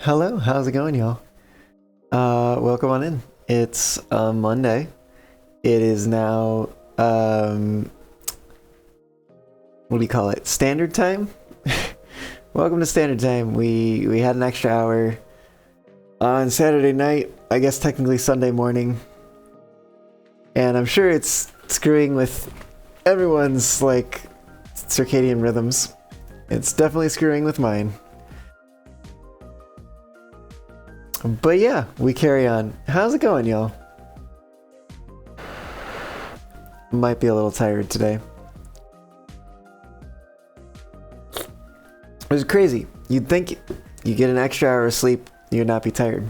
Hello, how's it going, y'all? Welcome on in. It's Monday. It is now what do you call it? Standard time? Welcome to standard time. We had an extra hour on Saturday night, I guess technically Sunday morning. And I'm sure it's screwing with everyone's like circadian rhythms. It's definitely screwing with mine. But yeah, we carry on. How's it going, y'all? Might be a little tired today. It was crazy. You'd think you get an extra hour of sleep, you'd not be tired.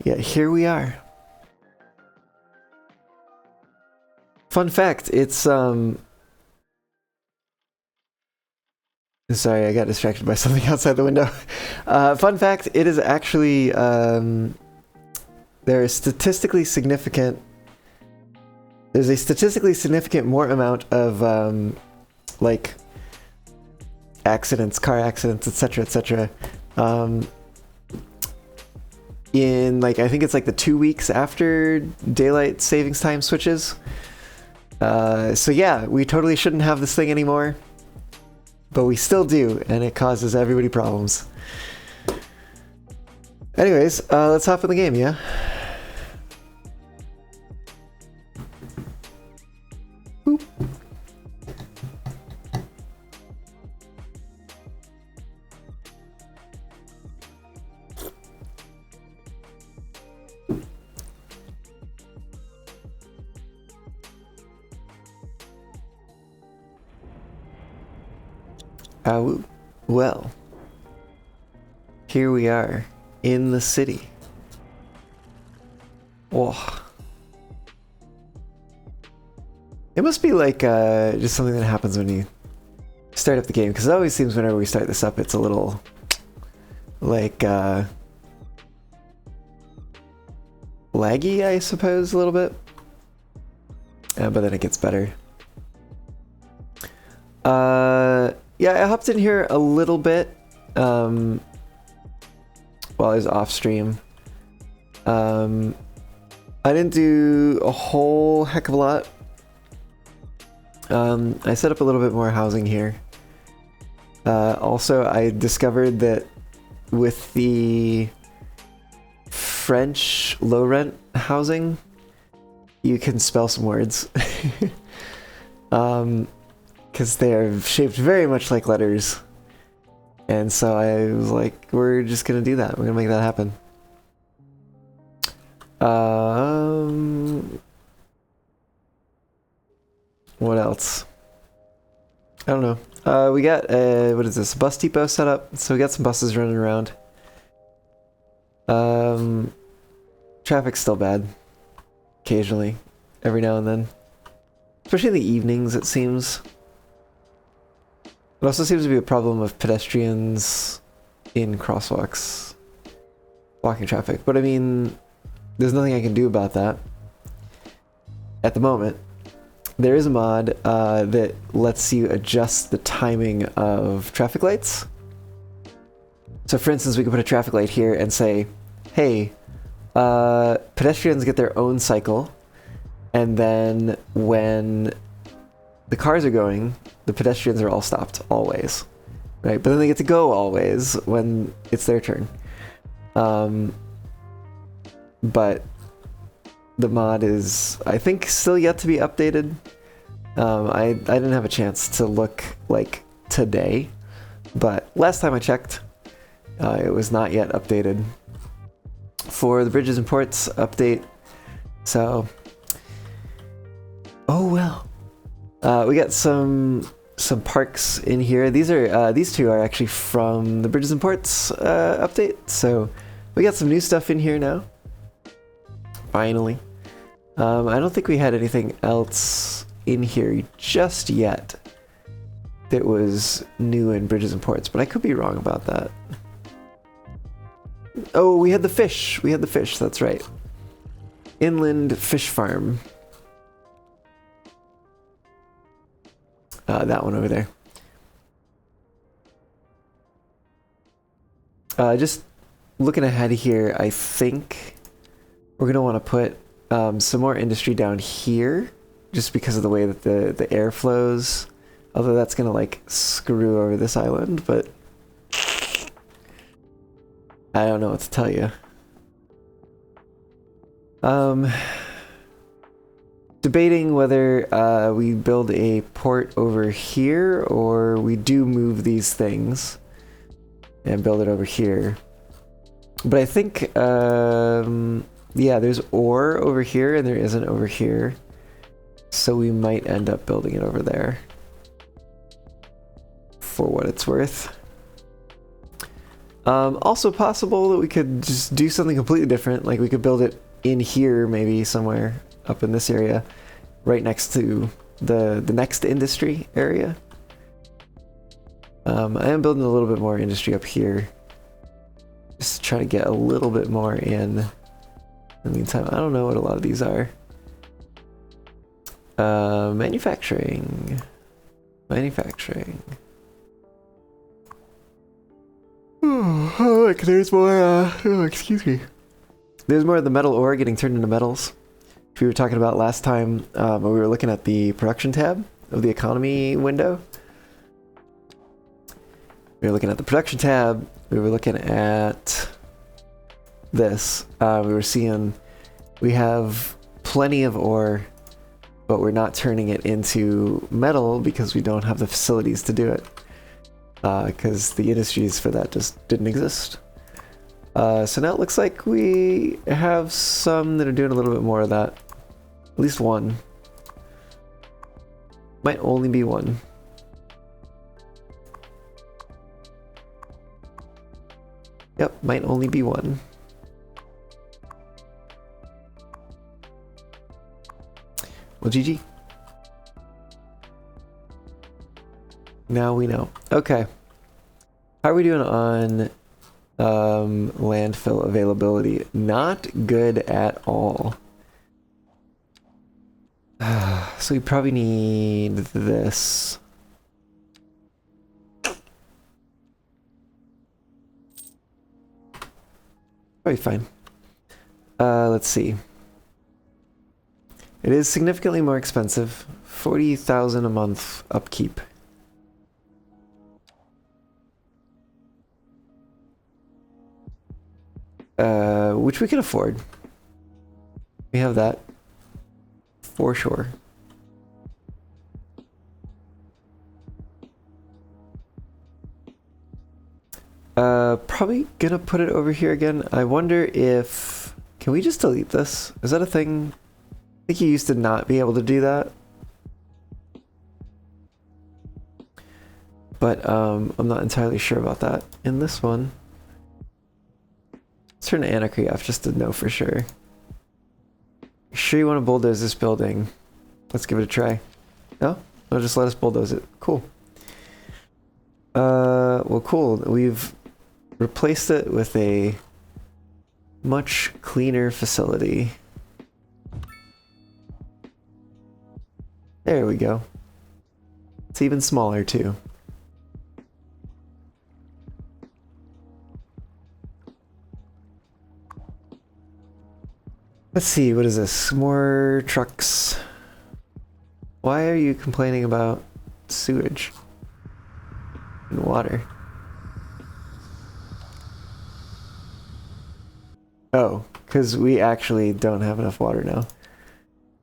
Yeah, here we are. Fun fact, it's sorry, I got distracted by something outside the window. Fun fact, it is actually there is statistically significant. There's a statistically significant more amount of like accidents, car accidents, etc., etc. In like I think it's like the 2 weeks after daylight savings time switches. So yeah, we totally shouldn't have this thing anymore. But we still do, and it causes everybody problems. Anyways, let's hop in the game, yeah? Boop. Well, here we are in the city. Oh, it must be like just something that happens when you start up the game, because it always seems whenever we start this up, it's a little like laggy, I suppose, a little bit. But then it gets better. Yeah, I hopped in here a little bit while I was off stream. I didn't do a whole heck of a lot. I set up a little bit more housing here. Also, I discovered that with the French low rent housing, you can spell some words. Because they're shaped very much like letters. And so I was like, we're just gonna do that. We're gonna make that happen. What else? I don't know. We got, what is this? Bus depot set up. So we got some buses running around. Traffic's still bad. Occasionally. Every now and then. Especially in the evenings, it seems. It also seems to be a problem of pedestrians in crosswalks blocking traffic. But I mean, there's nothing I can do about that at the moment. There is a mod that lets you adjust the timing of traffic lights. So for instance, we could put a traffic light here and say, hey, pedestrians get their own cycle, and then when the cars are going, the pedestrians are all stopped, always. Right? But then they get to go always when it's their turn. But the mod is, I think, still yet to be updated. I didn't have a chance to look, like, today. But last time I checked, it was not yet updated for the Bridges and Ports update. So, oh well. We got some parks in here. These two are actually from the Bridges and Ports update. So we got some new stuff in here now. Finally. I don't think we had anything else in here just yet that was new in Bridges and Ports, but I could be wrong about that. Oh, we had the fish. We had the fish, that's right. Inland Fish Farm. That one over there. Just looking ahead here, I think we're gonna want to put some more industry down here, just because of the way that the air flows. Although that's gonna like screw over this island, but I don't know what to tell you. Debating whether we build a port over here or we do move these things and build it over here. But I think, yeah, there's ore over here and there isn't over here. So we might end up building it over there. For what it's worth. Also possible that we could just do something completely different. Like we could build it in here, maybe somewhere up in this area, right next to the next industry area. I am building a little bit more industry up here. Just to try to get a little bit more in. In the meantime, I don't know what a lot of these are. Manufacturing. Manufacturing. Oh, look, there's more, oh, excuse me. There's more of the metal ore getting turned into metals. Which we were talking about last time when we were looking at the production tab of the economy window. We were looking at the production tab. We were looking at this. We were seeing we have plenty of ore, but we're not turning it into metal because we don't have the facilities to do it. Because the industries for that just didn't exist. So now it looks like we have some that are doing a little bit more of that. At least one. Might only be one. Yep, might only be one. Well, GG. Now we know. Okay. How are we doing on landfill availability? Not good at all. So we probably need this. Probably fine. Let's see. It is significantly more expensive. 40,000 a month upkeep. Which we can afford. We have that. For sure. Probably gonna put it over here again. I wonder if... Can we just delete this? Is that a thing? I think you used to not be able to do that. But I'm not entirely sure about that in this one. Let's turn Anarchy off just to know for sure. Sure you want to bulldoze this building? Let's give it a try. No? No, just let us bulldoze it. Cool. Well, cool. We've replaced it with a much cleaner facility. There we go. It's even smaller too. Let's see, what is this? More trucks. Why are you complaining about sewage and water? Oh, because we actually don't have enough water now.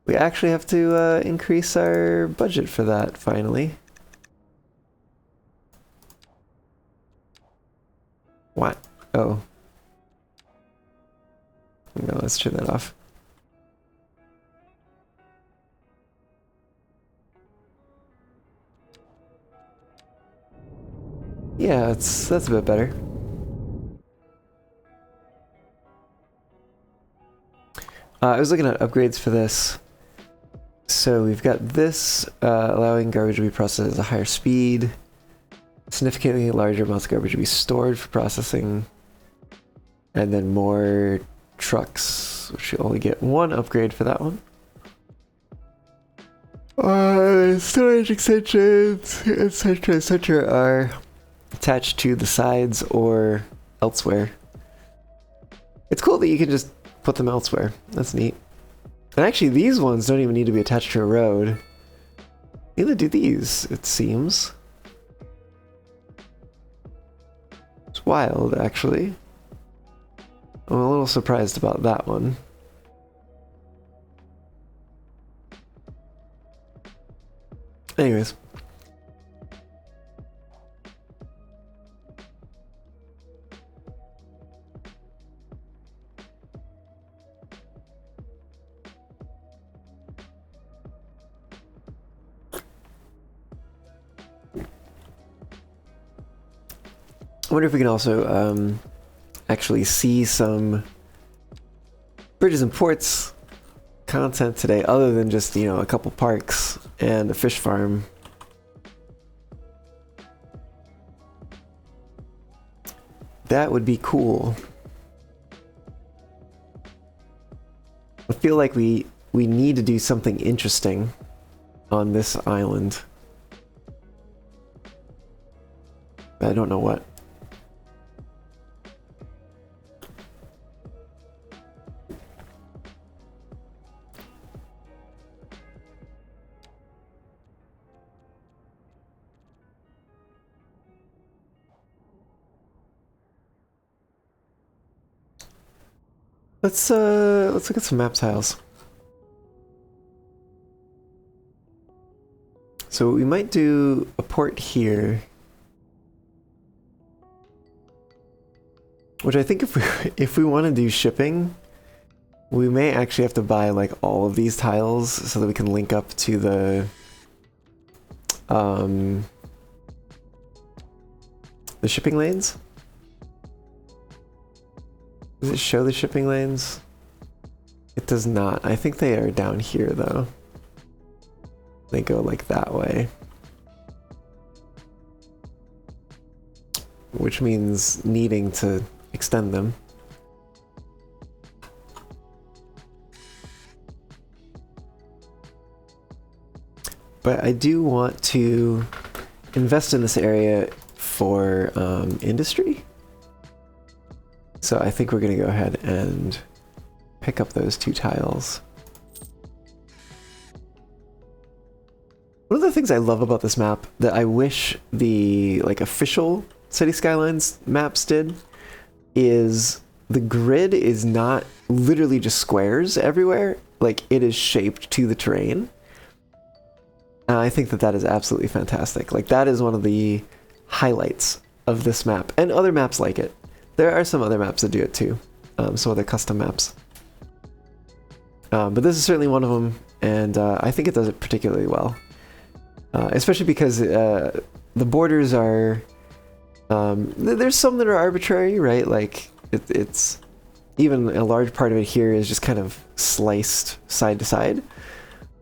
We actually have to increase our budget for that, finally. What? Oh. No, let's turn that off. Yeah, that's a bit better. I was looking at upgrades for this. So we've got this, allowing garbage to be processed at a higher speed. Significantly larger amounts of garbage to be stored for processing. And then more trucks, which you only get one upgrade for that one. Storage extensions, etc., etc. are attached to the sides or elsewhere. It's cool that you can just put them elsewhere. That's neat. And actually, these ones don't even need to be attached to a road. Neither do these, it seems. It's wild, actually. I'm a little surprised about that one. Anyways. I wonder if we can also actually see some bridges and ports content today, other than just, you know, a couple parks and a fish farm. That would be cool. I feel like we need to do something interesting on this island. I don't know what. Let's look at some map tiles. So we might do a port here, which I think if we want to do shipping, we may actually have to buy like all of these tiles so that we can link up to the shipping lanes. Does it show the shipping lanes? It does not. I think they are down here though. They go like that way. Which means needing to extend them. But I do want to invest in this area for industry. So I think we're going to go ahead and pick up those two tiles. One of the things I love about this map that I wish the like official City Skylines maps did is the grid is not literally just squares everywhere. Like, it is shaped to the terrain. And I think that that is absolutely fantastic. Like, that is one of the highlights of this map and other maps like it. There are some other maps that do it too, some other custom maps. But this is certainly one of them, and I think it does it particularly well. Especially because the borders are... there's some that are arbitrary, right? Like, it's... Even a large part of it here is just kind of sliced side to side.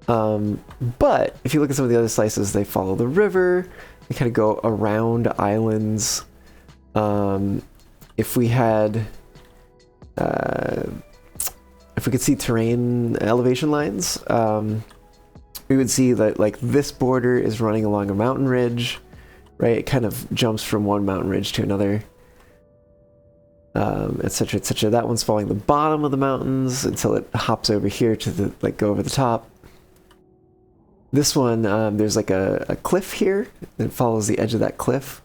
But if you look at some of the other slices, they follow the river, they kind of go around islands. If we had, if we could see terrain elevation lines, we would see that like this border is running along a mountain ridge, right? It kind of jumps from one mountain ridge to another, etc., etc. That one's following the bottom of the mountains until it hops over here to the like go over the top. This one, there's like a cliff here that follows the edge of that cliff.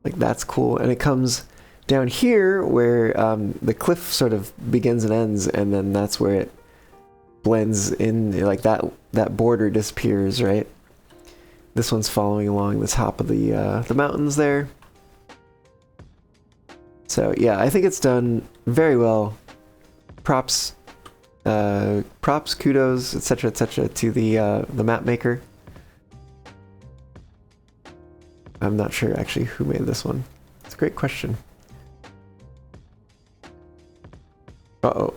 Like, that's cool, and it comes down here where the cliff sort of begins and ends, and then that's where it blends in, like that border disappears, right? This one's following along the top of the mountains there. So yeah, I think it's done very well. Props, kudos, etc., to the map maker. I'm not sure actually who made this one. It's a great question. Uh-oh.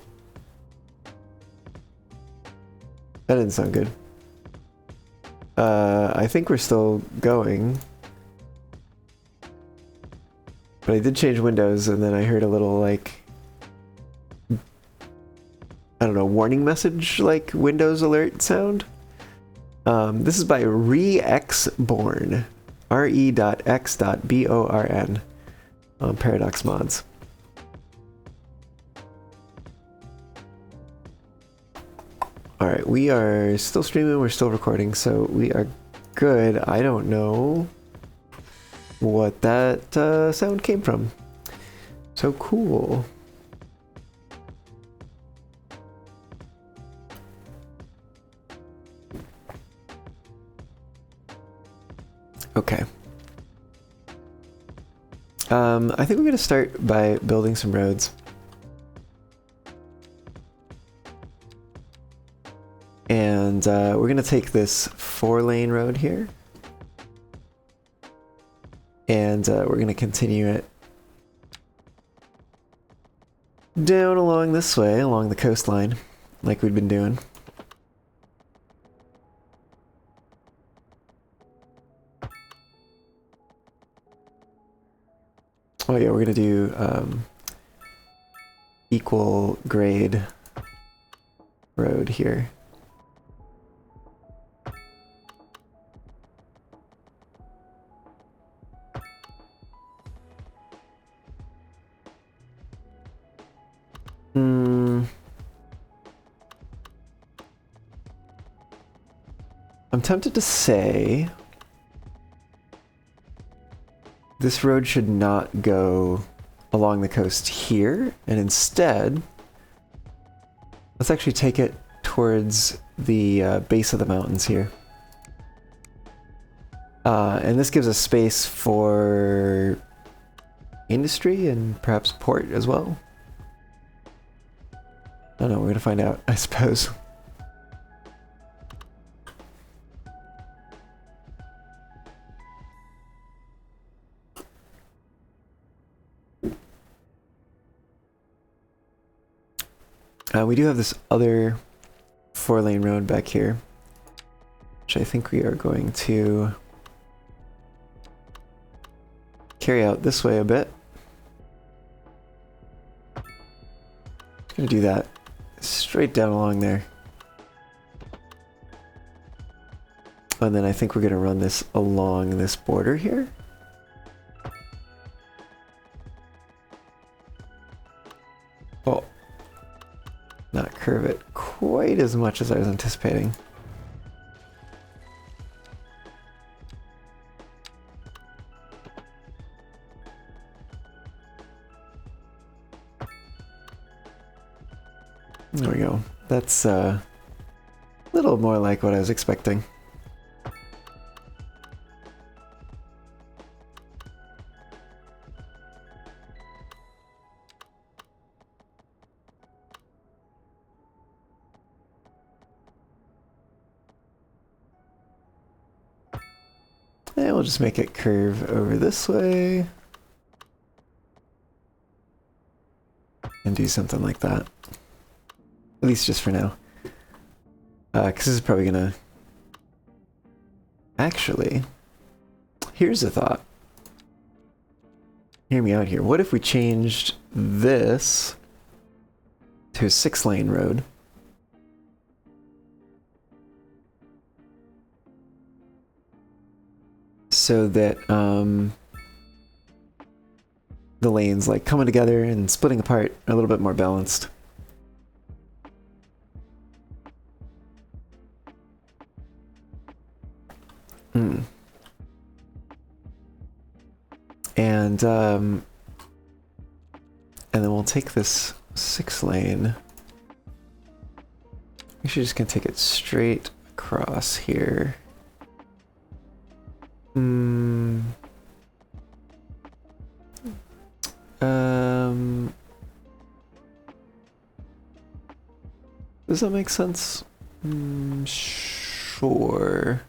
That didn't sound good. I think we're still going. But I did change windows, and then I heard a little, like... I don't know, warning message, like, Windows alert sound. This is by Re-X-Born. re.x.born on Paradox Mods. Alright, we are still streaming, we're still recording, so we are good. I don't know what that sound came from. So cool. Okay. I think we're gonna start by building some roads. And we're gonna take this 4-lane road here. And we're gonna continue it down along this way, along the coastline, like we've been doing. Oh yeah, we're gonna do equal grade road here. I'm tempted to say this road should not go along the coast here, and instead, let's actually take it towards the base of the mountains here. And this gives us space for industry and perhaps port as well. I don't know, we're gonna find out, I suppose. We do have this other 4-lane road back here, which I think we are going to carry out this way a bit. Just gonna do that straight down along there. And then I think we're gonna run this along this border here. Oh. Not curve it quite as much as I was anticipating. There we go. That's a little more like what I was expecting. And we'll just make it curve over this way. And do something like that. At least just for now. Because this is probably gonna... Actually, here's a thought. Hear me out here. What if we changed this to a 6-lane road? So that the lanes like coming together and splitting apart are a little bit more balanced. And then we'll take this 6-lane. We should just gonna take it straight across here. Does that make sense? Sure.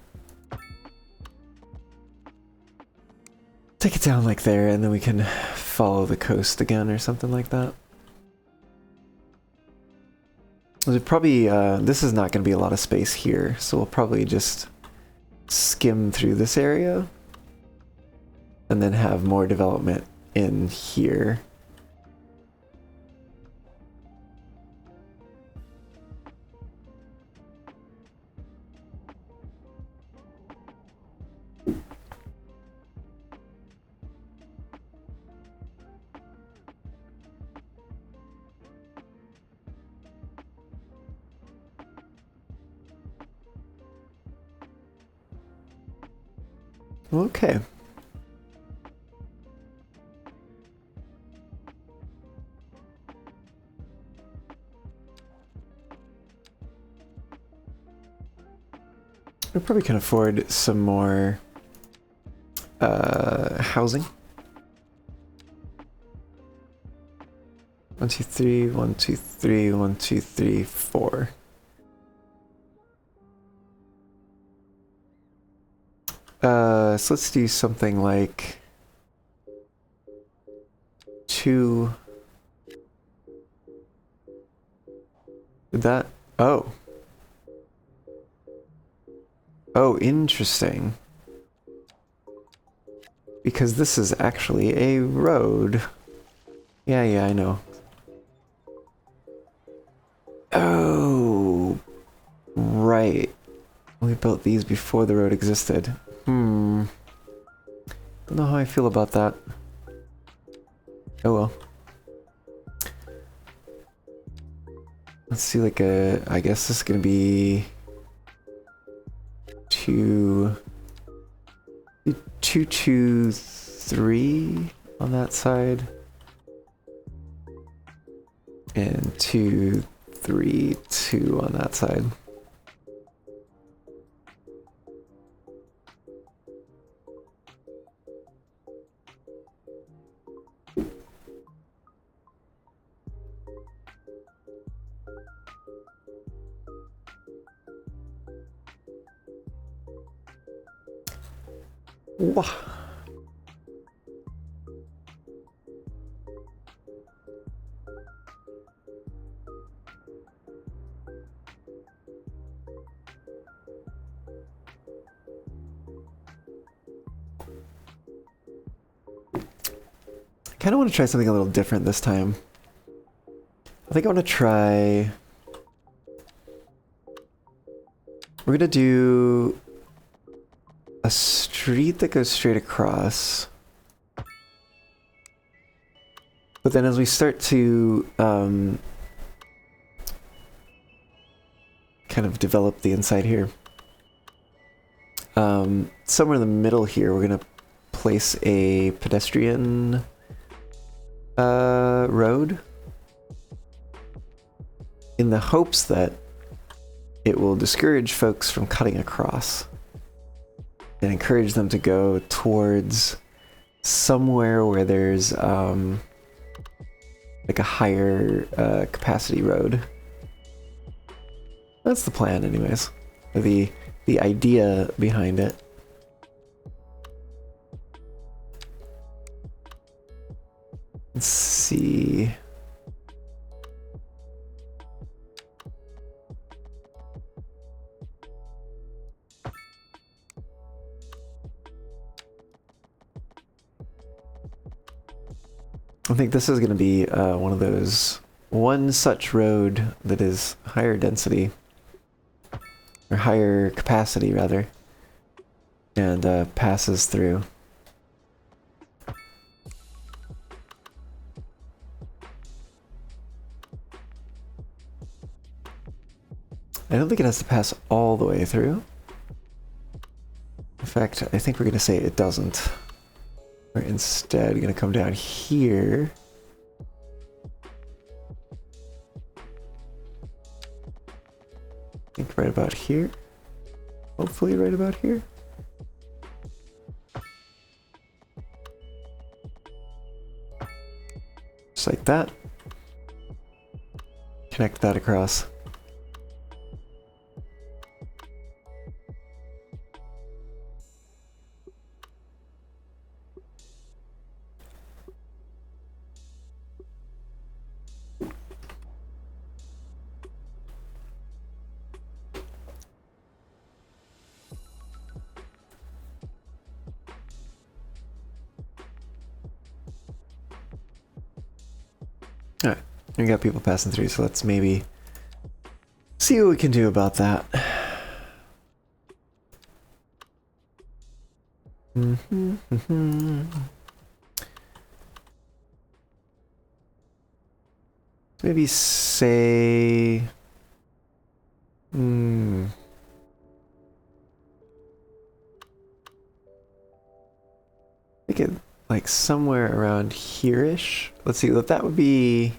Take it down like there, and then we can follow the coast again or something like that. There's probably, this is not going to be a lot of space here, so we'll probably just skim through this area and then have more development in here. Okay. We probably can afford some more housing. 1, 2, 3, 1, 2, 3, 1, 2, 3, 4. So let's do something like 2. Did that? Oh. Oh, interesting. Because this is actually a road. Yeah, I know. Oh, right. We built these before the road existed. Don't know how I feel about that. Oh well. Let's see, like I guess this is gonna be 2, 2, 2, 3 on that side. And 2, 3, 2 on that side. Wah. I kind of want to try something a little different this time. I think I want to try... We're gonna do a street that goes straight across. But then as we start to kind of develop the inside here, somewhere in the middle here, we're gonna place a pedestrian road in the hopes that it will discourage folks from cutting across and encourage them to go towards somewhere where there's like a higher capacity road. That's the plan anyways. Or the idea behind it. Let's see. I think this is going to be one such road that is higher density, or higher capacity rather, and passes through. I don't think it has to pass all the way through. In fact, I think we're going to say it doesn't. We're instead going to come down here. I think right about here. Hopefully right about here. Just like that. Connect that across. Alright, we got people passing through, so let's maybe see what we can do about that. Maybe say... like somewhere around here-ish. Let's see, that would be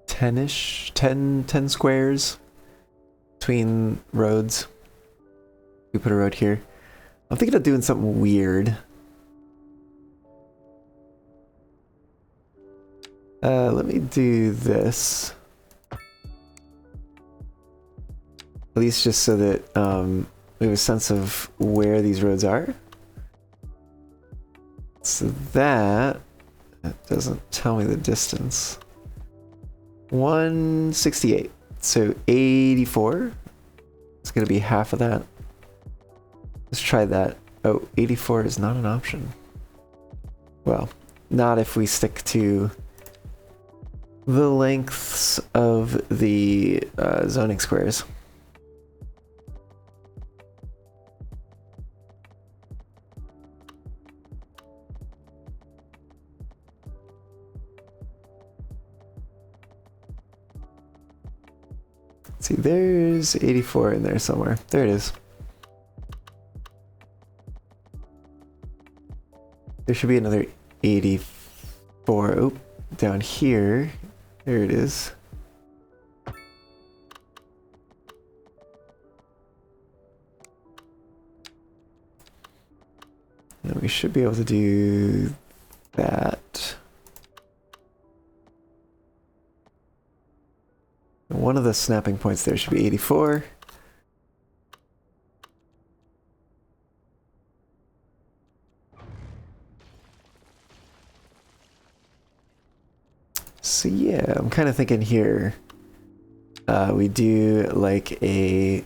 10-ish, 10 squares between roads. We put a road here. I'm thinking of doing something weird. Let me do this. At least just so that we have a sense of where these roads are. So that doesn't tell me the distance. 168. So 84. It's going to be half of that. Let's try that. Oh, 84 is not an option. Well, not if we stick to the lengths of the zoning squares. Let's see, there's 84 in there somewhere. There it is. There should be another 84. Oh, down here. There it is. And we should be able to do that. One of the snapping points there should be 84. So yeah, I'm kind of thinking here we do like a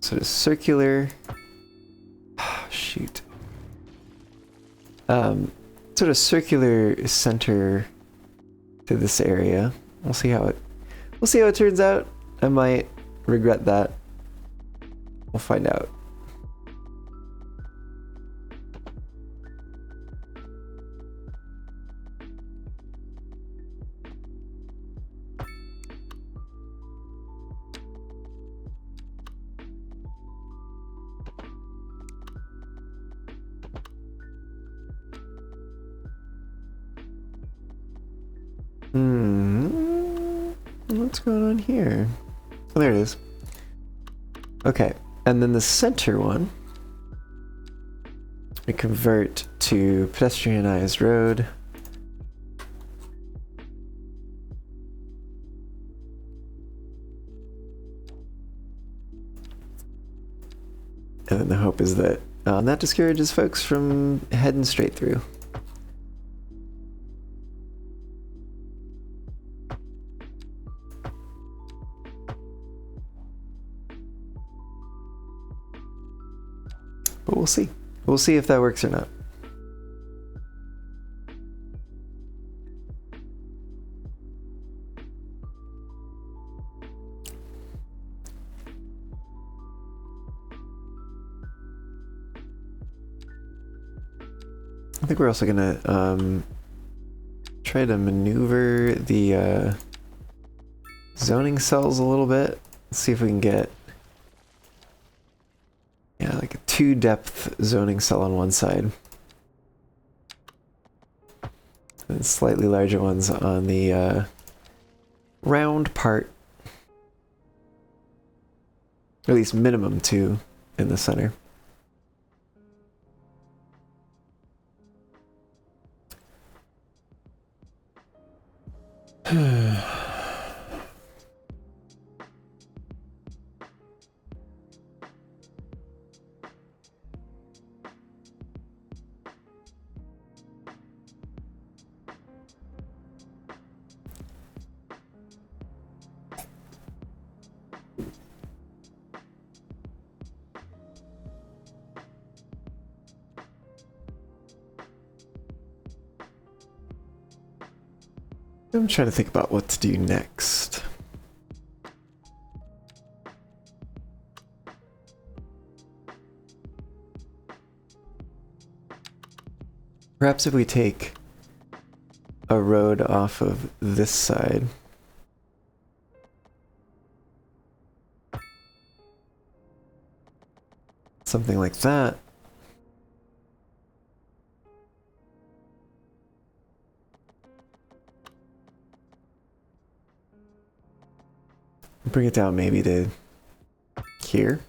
sort of circular shoot sort of circular center to this area. We'll see how it turns out. I might regret that. We'll find out. What's going on here? Oh, there it is. Okay, and then the center one we convert to pedestrianized road. And then the hope is that that discourages folks from heading straight through. But we'll see. We'll see if that works or not. I think we're also gonna try to maneuver the zoning cells a little bit. Let's see if we can get like a 2-depth zoning cell on one side. And slightly larger ones on the round part. Or at least minimum 2 in the center. I'm trying to think about what to do next. Perhaps if we take a road off of this side. Something like that. bring it down maybe to here.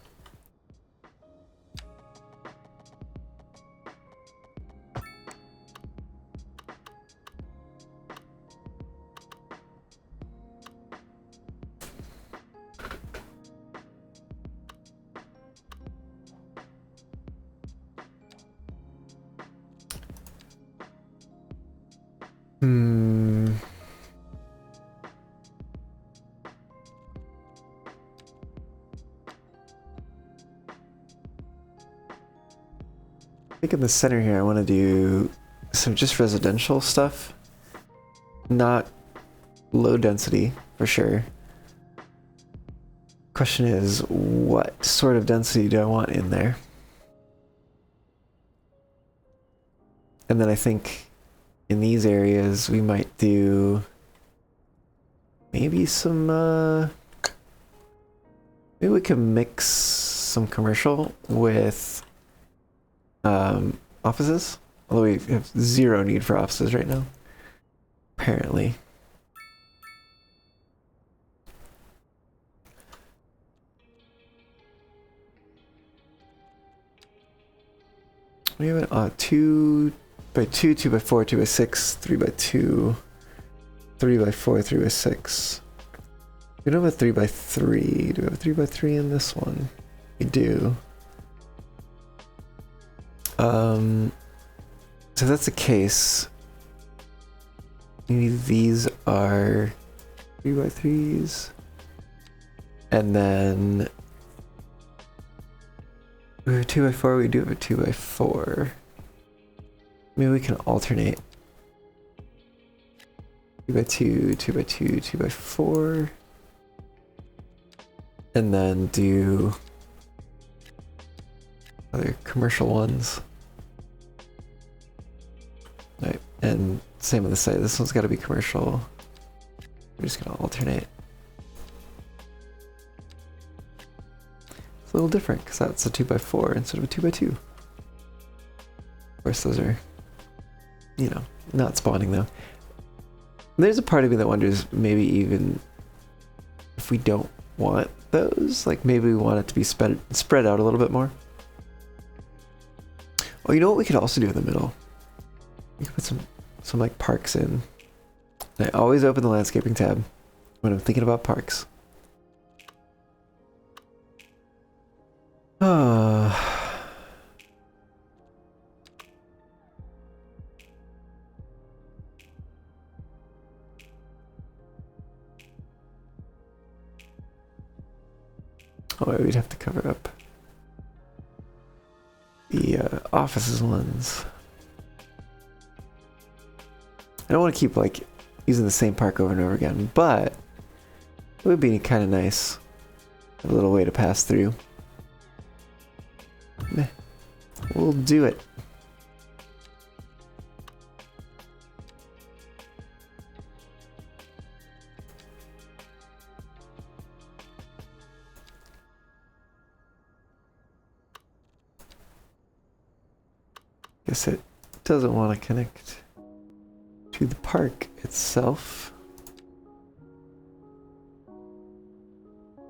I think in the center here I want to do some just residential stuff. Not low density, for sure. Question is, what sort of density do I want in there? And then I think in these areas we might do maybe some maybe we can mix some commercial with offices, although we have zero need for offices right now, apparently. We have a 2 by 2, 2 by 4, 2 by 6, 3 by 2, 3 by 4, 3 by 6. We don't have a 3 by 3. Do we have a 3 by 3 in this one? We do. So if that's the case, maybe these are 3 by 3s, and then we have a 2 by 4. We do have a 2 by 4. Maybe we can alternate 2 by 2, 2 by 2, 2 by 4, and then do other commercial ones. Right, and same on the side. This one's got to be commercial. We're just gonna alternate. It's a little different because that's a 2 by 4 instead of a 2 by 2. Of course, those are, you know, not spawning though. There's a part of me that wonders maybe even if we don't want those, like maybe we want it to be spread out a little bit more. Oh, you know what we could also do in the middle? We could put some like parks in. I always open the landscaping tab when I'm thinking about parks. Oh, we'd have to cover up the offices ones. I don't want to keep like using the same park over and over again, but it would be kind of nice. A little way to pass through. Meh. We'll do it. Guess it doesn't want to connect to the park itself.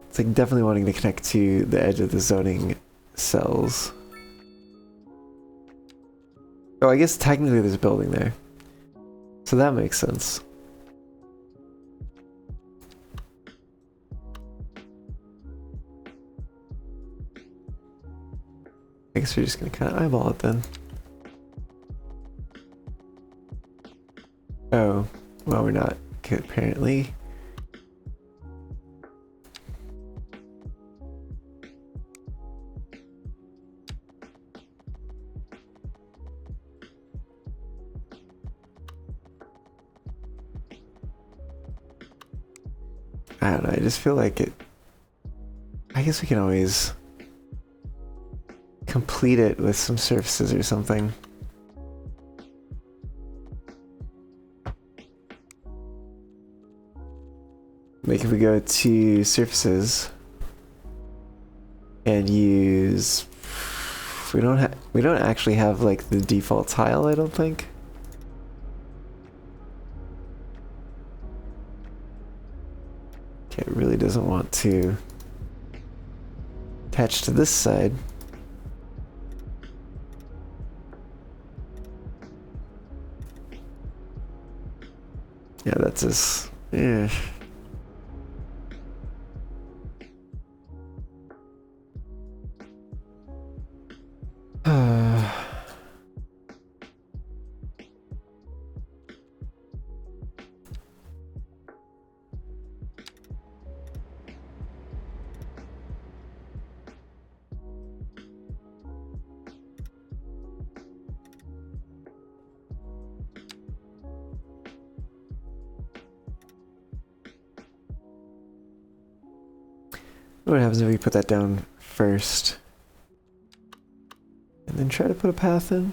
It's like definitely wanting to connect to the edge of the zoning cells. Oh, I guess technically there's a building there, so that makes sense. I guess we're just gonna kind of eyeball it then. Oh, well, we're not, apparently. I don't know, I just feel like it... I guess we can always complete it with some surfaces or something. Like if we go to surfaces and use, we don't actually have like the default tile, I don't think. Okay, it really doesn't want to attach to this side. Yeah, that's his. Yeah. What happens if we put that down first? And then try to put a path in?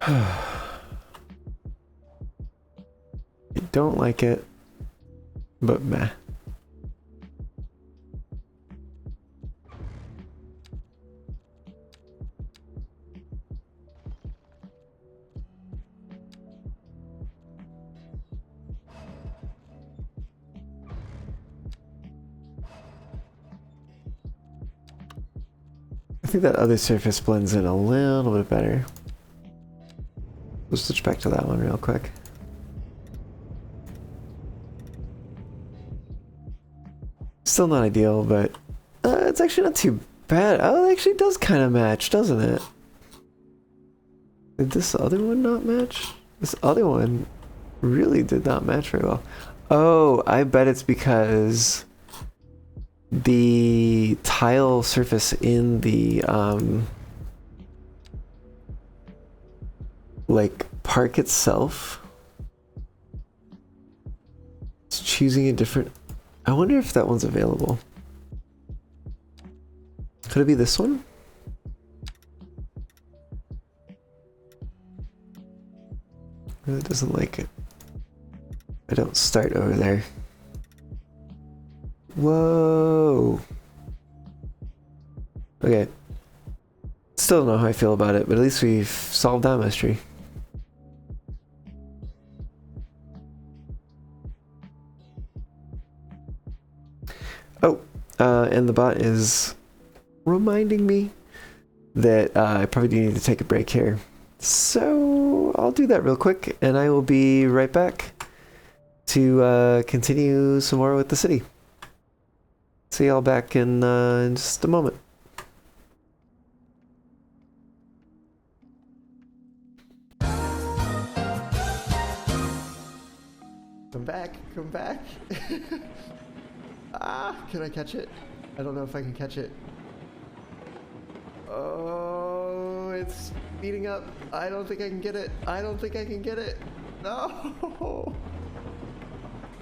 I don't like it, but meh. I think that other surface blends in a little bit better. We'll switch back to that one real quick. Still not ideal, but it's actually not too bad. Oh, it actually does kind of match, doesn't it? Did this other one not match? This other one really did not match very well. Oh, I bet it's because the tile surface in the like park itself, it's choosing a different. I wonder if that one's available. Could it be this one? Really doesn't like it. I don't start over there. Whoa. Okay. Still don't know how I feel about it, but at least we've solved that mystery. Oh, and the bot is reminding me that I probably do need to take a break here. So I'll do that real quick, and I will be right back to continue some more with the city. See y'all back in just a moment. Come back, come back. Ah, can I catch it? I don't know if I can catch it. Oh, it's speeding up. I don't think I can get it. I don't think I can get it. No.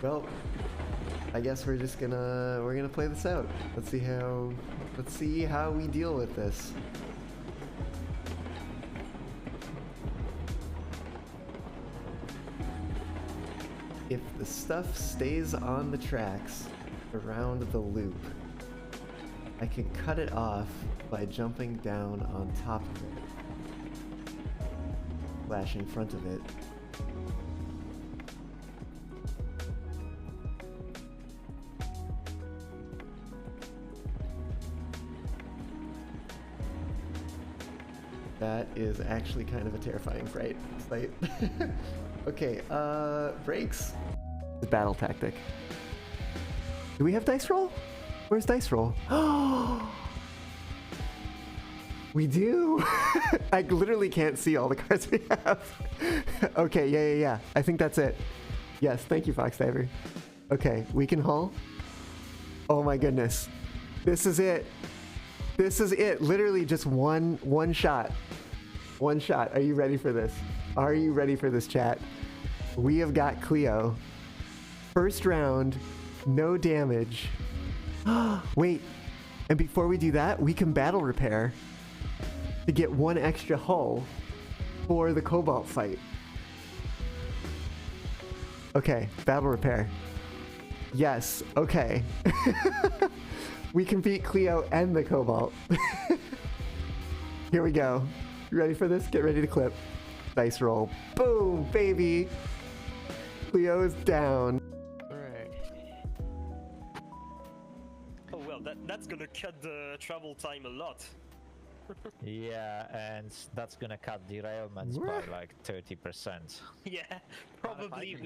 Well, I guess we're just gonna play this out. Let's see how we deal with this. If the stuff stays on the tracks around the loop, I can cut it off by jumping down on top of it, flash in front of it. That is actually kind of a terrifying sight. Okay, brakes. The battle tactic. Do we have dice roll? Where's dice roll? Oh, we do. I literally can't see all the cards we have. Okay, yeah. I think that's it. Yes, thank you, Fox Diver. Okay, we can haul. Oh my goodness. This is it. This is it. Literally just one shot. One shot. Are you ready for this? Are you ready for this, chat? We have got Cleo. First round, no damage. Wait, and before we do that, we can battle repair to get one extra hull for the Cobalt fight. Okay, battle repair. Yes, okay. We can beat Cleo and the Cobalt. Here we go. You ready for this? Get ready to clip. Dice roll. Boom, baby. Cleo's down. Alright. Oh well, that's gonna cut the travel time a lot. Yeah, and that's gonna cut derailments by like 30%. Yeah, probably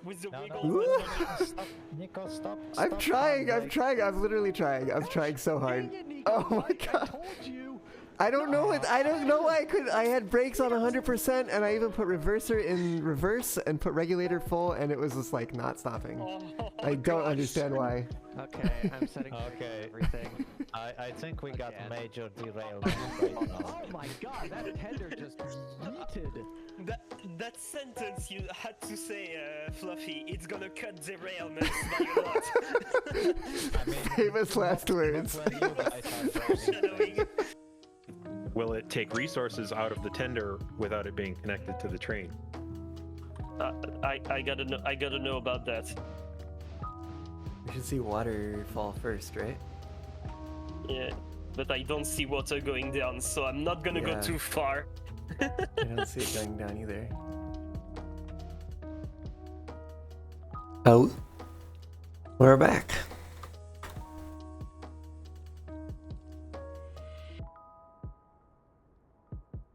with the No, wiggle. no, that- stop, Nico, stop. I'm stop, trying, I'm like- trying, I'm literally trying. I'm trying so hard. Oh my god. I told you. I don't know what, I don't know why I had brakes on 100% and I even put reverser in reverse and put regulator full and it was just like not stopping. Oh, I don't gosh. understand why. Okay, I'm setting Okay. everything. I think we got Again. major derailment right now. Oh my god, that tender just yeeted. That sentence you had to say, Fluffy, it's gonna cut derailments by a lot. I mean, Famous last words. when you guys are driving. Shadowing. Will it take resources out of the tender without it being connected to the train? I gotta know about that. We should see water fall first, right? Yeah, but I don't see water going down, so I'm not gonna Yeah. go too far. I don't see it going down either. Oh, we're back.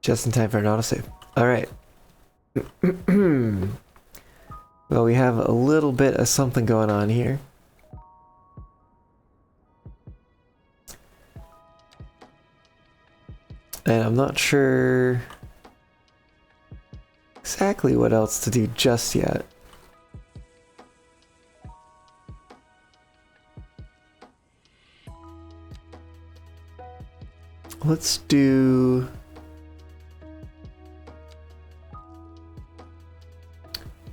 Just in time for an autosave. All right. Well, we have a little bit of something going on here. And I'm not sure exactly what else to do just yet. Let's do...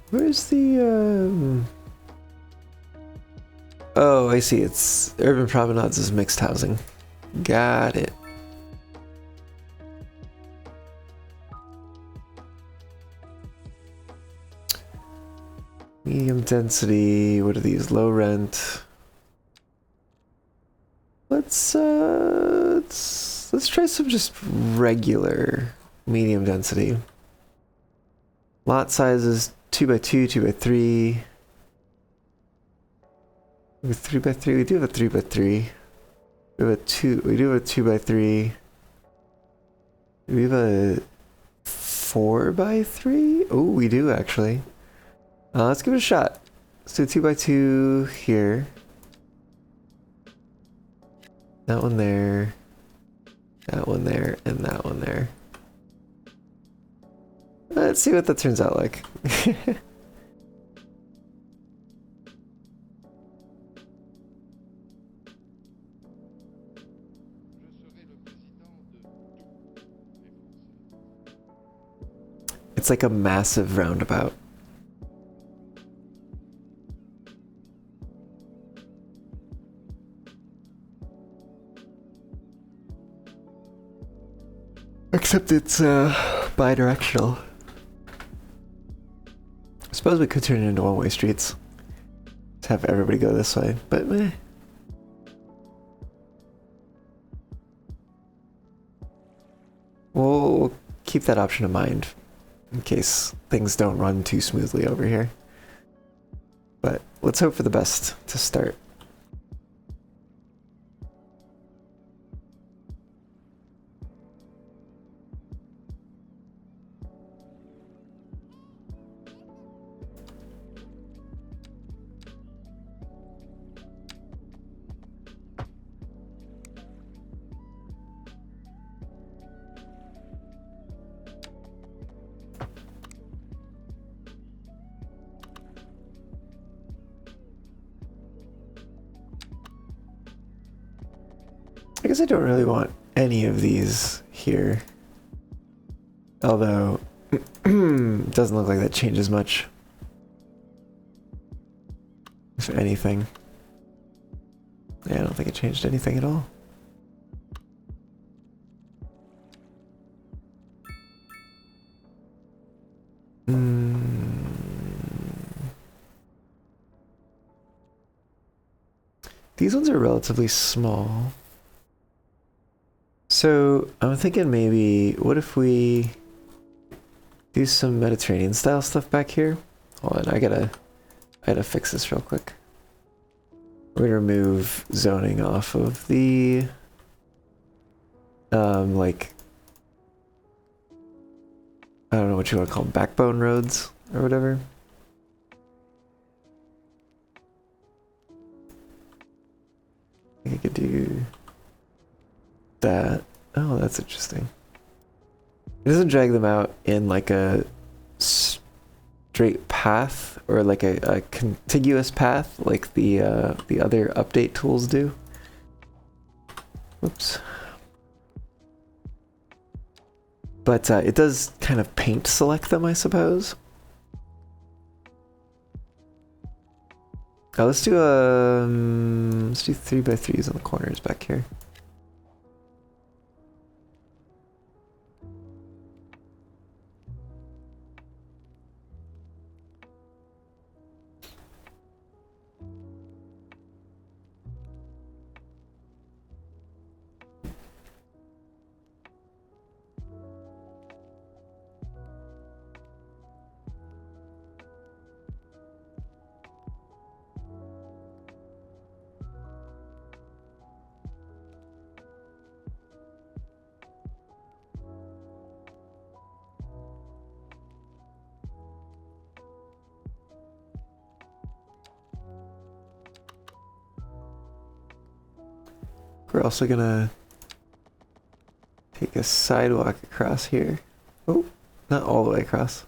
Where's the, Oh, I see. It's Urban Promenades is mixed housing. Got it. Medium density. What are these? Low rent. Let's try some just regular medium density. Lot sizes 2x2, 2x3. With 3x3, we do have a 3x3. We have a 2. We do have a 2x3. We have a 4x3. Oh, we do actually. Let's give it a shot. Let's do a 2x2 here. That one there. That one there, and that one there. Let's see what that turns out like. It's like a massive roundabout. Except it's bi-directional. I suppose we could turn it into one-way streets. To have everybody go this way, but meh. We'll keep that option in mind in case things don't run too smoothly over here. But let's hope for the best to start. I guess I don't really want any of these here. Although, it doesn't look like that changes much. If anything. Yeah, I don't think it changed anything at all. These ones are relatively small. So I'm thinking maybe, what if we do some Mediterranean style stuff back here? Hold on, I gotta fix this real quick. We're gonna remove zoning off of the, like, I don't know what you want to call them, backbone roads or whatever. I think I could do that. Oh, that's interesting. It doesn't drag them out in like a straight path or like a contiguous path like the other update tools do. Whoops. But it does kind of paint select them, I suppose. Oh, let's do 3x3s on the corners back here. We're also gonna take a sidewalk across here. Oh, not all the way across.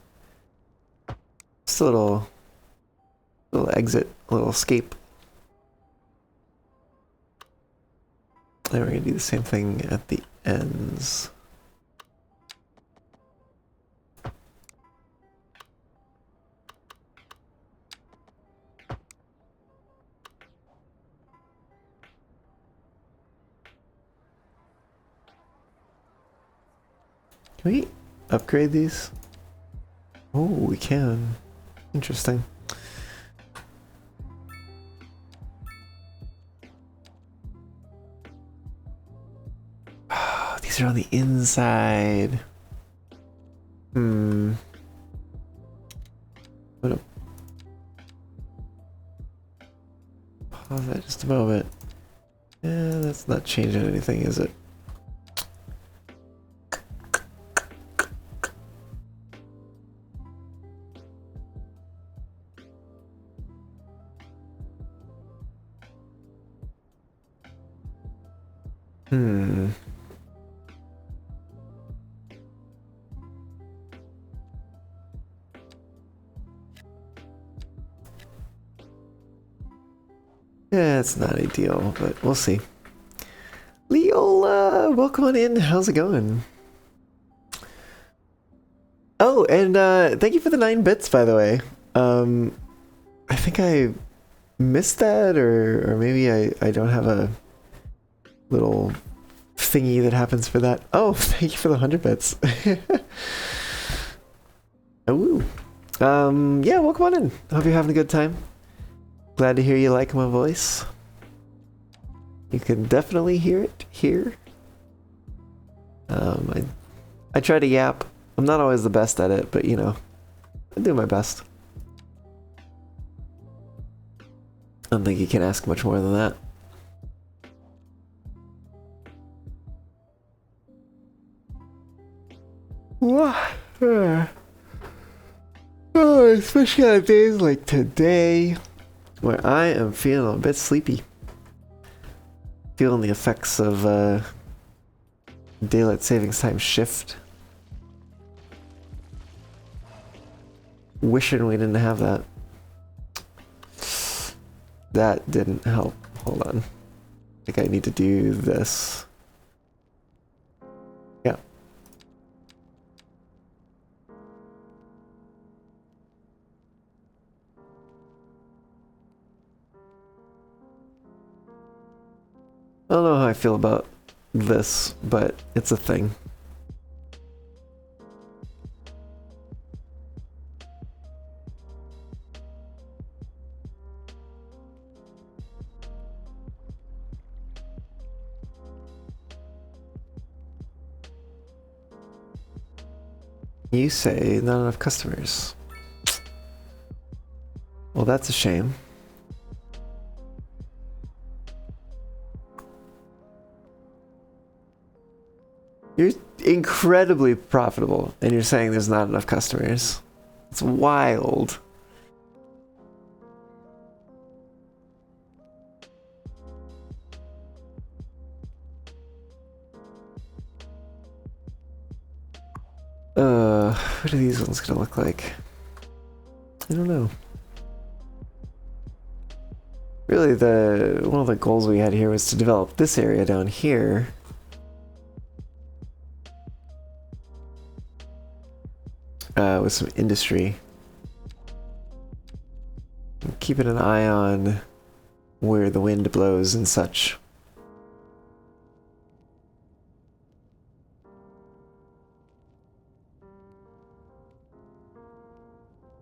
Just a little exit, a little escape. And we're gonna do the same thing at the ends. Can we upgrade these? Oh, we can. Interesting. Oh, these are on the inside. I'm gonna pause that just a moment. Yeah, that's not changing anything, is it? Yeah, it's not ideal, but we'll see. Leola, welcome on in. How's it going? Oh, and thank you for the 9 bits, by the way. I think I missed that, or maybe I don't have a little thingy that happens for that. Oh, thank you for the 100 bits. Oh, yeah, welcome on in. Hope you're having a good time. Glad to hear you like my voice. You can definitely hear it here. I try to yap. I'm not always the best at it, but you know, I do my best. I don't think you can ask much more than that. Oh, especially on days like today, where I am feeling a bit sleepy. Feeling the effects of daylight savings time shift. Wishing we didn't have that. That didn't help. Hold on. I think I need to do this. Yeah. I don't know how I feel about this, but it's a thing. You say not enough customers. Well, that's a shame. You're incredibly profitable, and you're saying there's not enough customers. It's wild. What are these ones gonna look like? I don't know. Really, one of the goals we had here was to develop this area down here. With some industry. And keeping an eye on where the wind blows and such.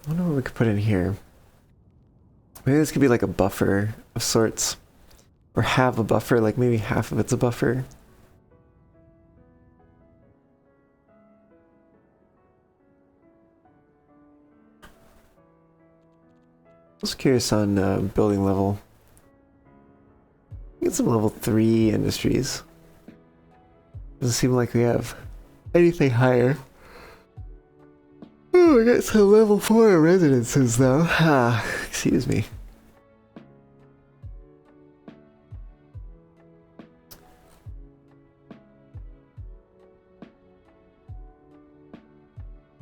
I wonder what we could put in here. Maybe this could be like a buffer of sorts. Or have a buffer, like maybe half of it's a buffer. I was curious on building level. Get some level 3 industries. Doesn't seem like we have anything higher. Oh, we got some level 4 residences though. Ah, excuse me.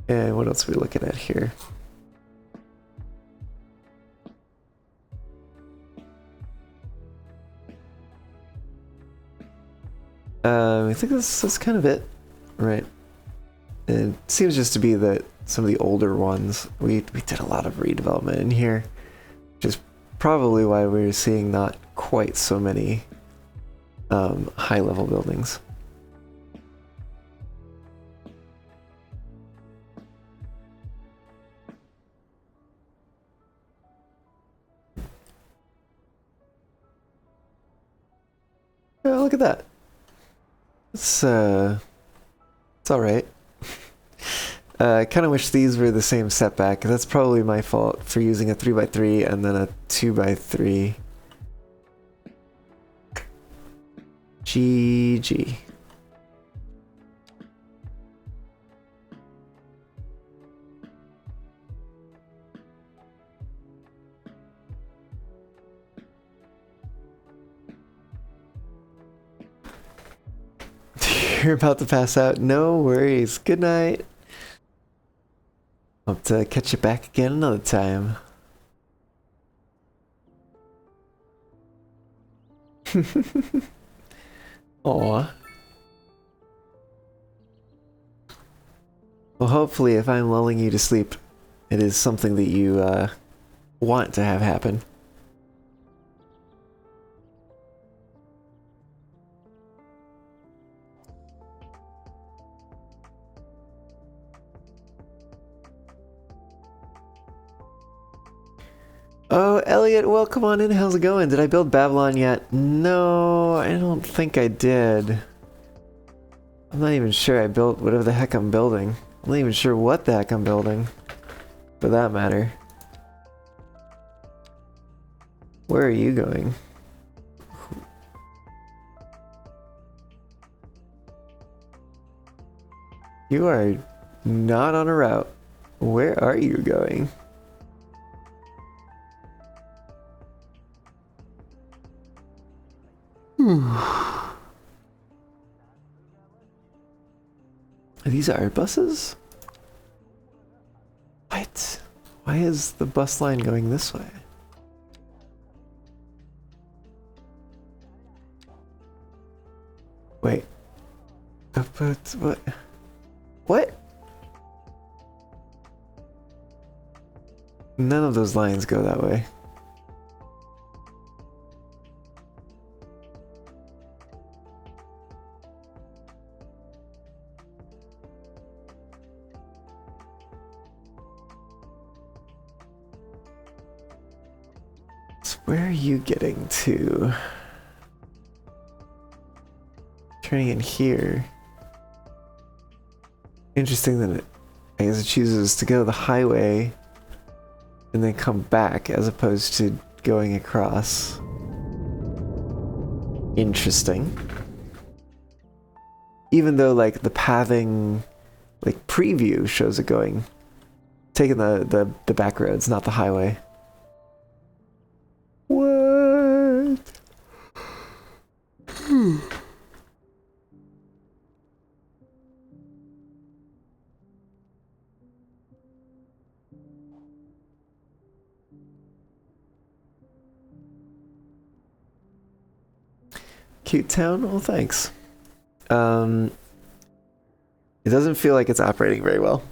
And what else are we looking at here? I think that's kind of it, right? It seems just to be that some of the older ones, we did a lot of redevelopment in here, which is probably why we're seeing not quite so many high-level buildings. Oh, look at that. It's alright. I kind of wish these were the same setback. That's probably my fault for using a 3x3 and then a 2x3. GG. You're about to pass out. No worries. Good night. Hope to catch you back again another time. Aw. Well, hopefully if I'm lulling you to sleep, it is something that you want to have happen. Oh, Elliot, welcome on in. How's it going? Did I build Babylon yet? No, I don't think I did. I'm not even sure I built whatever the heck I'm building. I'm not even sure what the heck I'm building, for that matter. Where are you going? You are not on a route. Where are you going? Are these our buses? What? Why is the bus line going this way? Wait. But what? What? None of those lines go that way. Where are you getting to? Turning in here. Interesting that it I guess it chooses to go the highway and then come back as opposed to going across. Interesting. Even though like the pathing like preview shows it going taking the back roads, not the highway. What? Cute town? Well, thanks. It doesn't feel like it's operating very well.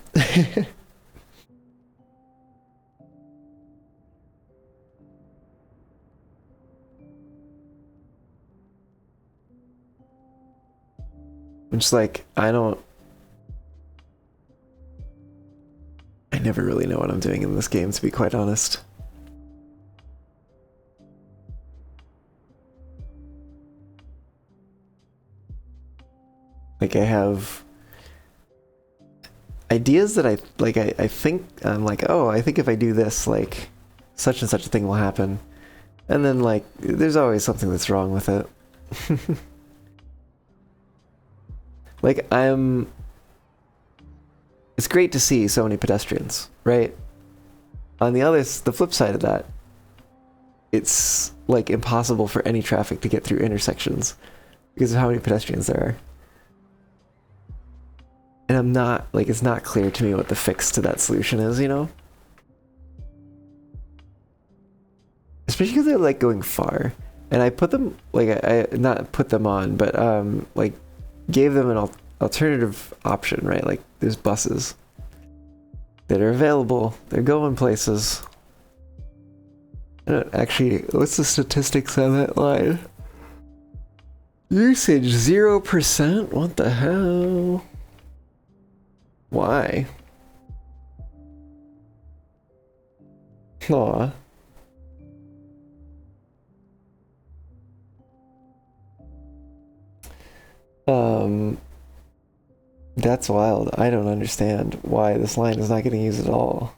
Which, like, I never really know what I'm doing in this game, to be quite honest. Like, I have ideas that I think, I'm like, oh, I think if I do this, like, such and such a thing will happen. And then, like, there's always something that's wrong with it. Like, it's great to see so many pedestrians, right? On the flip side of that, it's, like, impossible for any traffic to get through intersections because of how many pedestrians there are. And I'm not, like, it's not clear to me what the fix to that solution is, you know? Especially because they're, like, going far. And I put them, like, I not put them on, but, like, gave them an alternative option, right? Like, there's buses that are available. They're going places. I don't actually, what's the statistics on that line? Usage 0%? What the hell? Why? Aw. That's wild. I don't understand why this line is not getting used at all.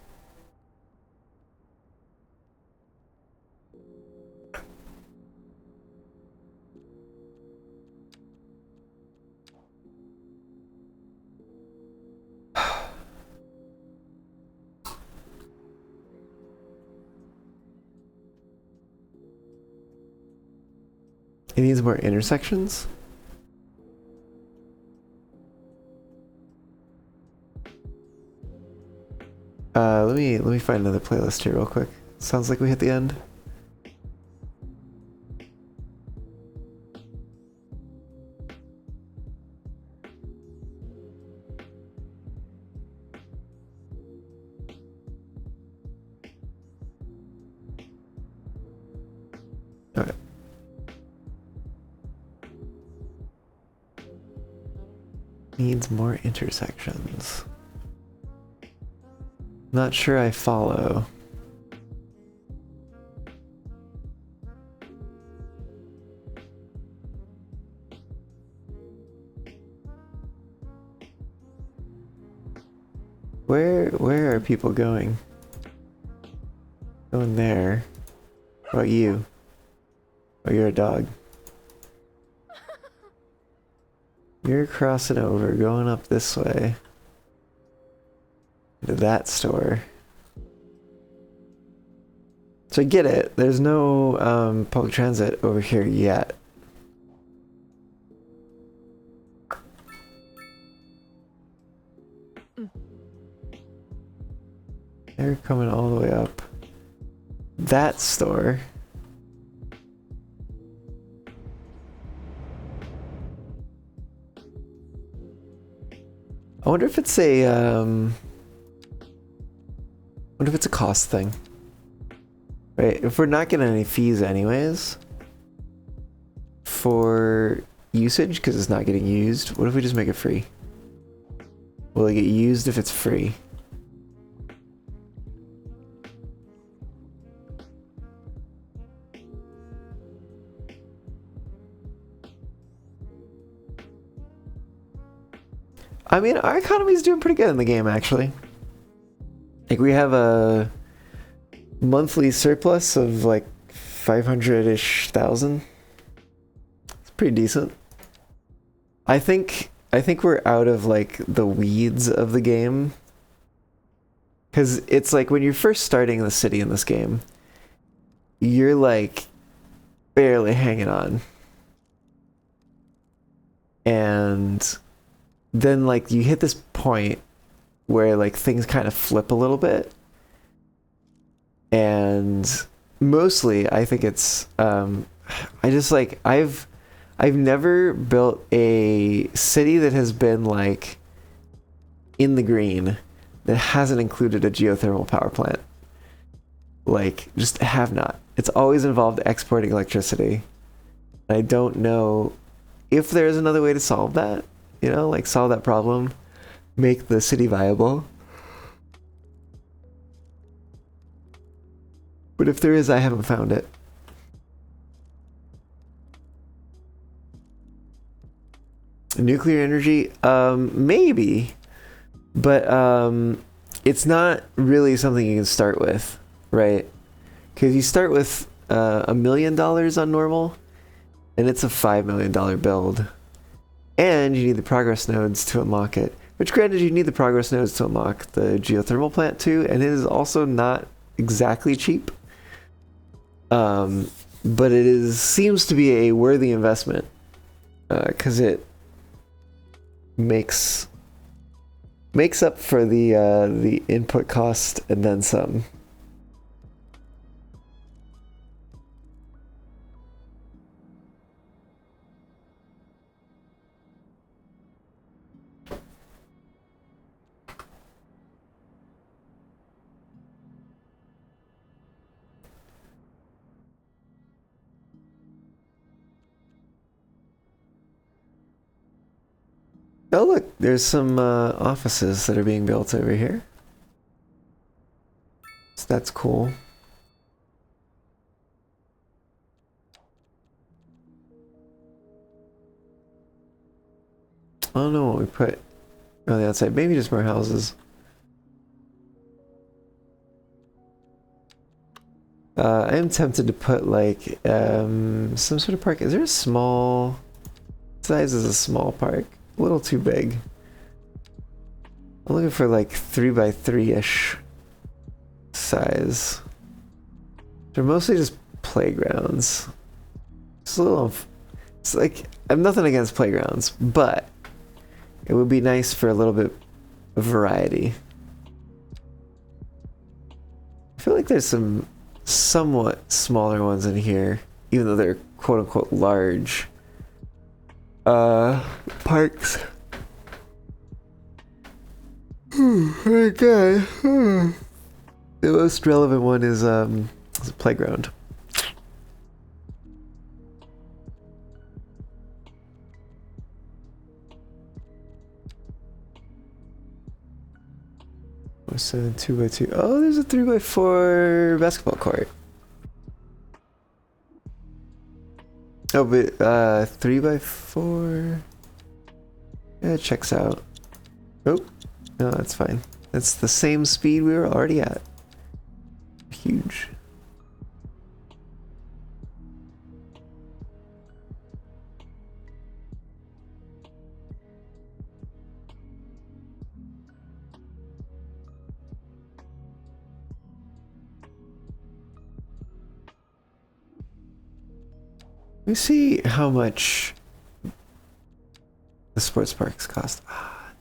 It needs more intersections? Let me find another playlist here real quick. Sounds like we hit the end. Okay. Needs more intersections. Not sure I follow. Where are people going? Going there. What about you? Oh, you're a dog. You're crossing over, going up this way. To that store. So I get it. There's no public transit over here yet. They're coming all the way up. That store. I wonder if it's a wonder if it's a cost thing. Right, if we're not getting any fees anyways for usage because it's not getting used, what if we just make it free? Will it get used if it's free? I mean, our economy is doing pretty good in the game, actually. Like, we have a monthly surplus of like 500-ish thousand. It's pretty decent. I think we're out of like the weeds of the game. Because it's like when you're first starting the city in this game, you're like barely hanging on. And then like you hit this point where like things kind of flip a little bit. And mostly I think it's I just like I've never built a city that has been like in the green that hasn't included a geothermal power plant. Like, just have not. It's always involved exporting electricity. I don't know if there's another way to solve that, you know, like solve that problem, make the city viable. But if there is, I haven't found it. Nuclear energy, maybe, but it's not really something you can start with, right? Because you start with $1 million on normal, and it's a $5 million build, and you need the progress nodes to unlock it. Which, granted, you need the progress nodes to unlock the geothermal plant too, and it is also not exactly cheap. But it seems to be a worthy investment, because it makes up for the input cost and then some. Oh look, there's some offices that are being built over here. So that's cool. I don't know what we put on the outside. Maybe just more houses. I am tempted to put like some sort of park. Is there a small size? Is a small park? A little too big. I'm looking for like 3x3-ish size. They're mostly just playgrounds. It's a little. It's like I'm nothing against playgrounds, but it would be nice for a little bit of variety. I feel like there's some somewhat smaller ones in here, even though they're quote unquote large. Parks. Okay. The most relevant one is a playground. What's a 2x2? Oh, there's a 3x4 basketball court. Oh, but 3x4. Yeah, it checks out. Oh, no, that's fine. That's the same speed we were already at. Huge. Let me see how much the sports parks cost.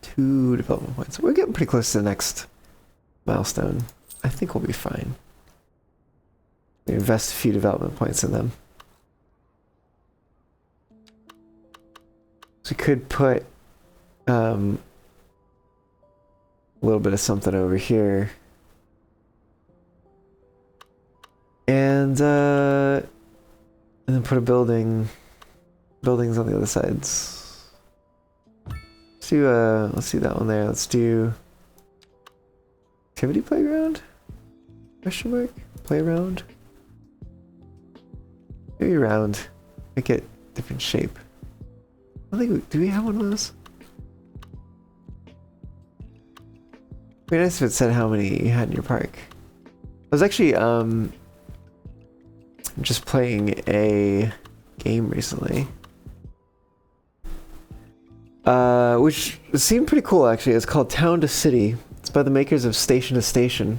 2 development points. We're getting pretty close to the next milestone. I think we'll be fine. We invest a few development points in them. So we could put a little bit of something over here. And then put a buildings on the other sides. Let's do that one there. Let's do activity playground? Question mark? Playground? Maybe round. Make it different shape. I think do we have one of those? It'd be nice if it said how many you had in your park. I was actually just playing a game recently. Which seemed pretty cool actually. It's called Town to City. It's by the makers of Station to Station.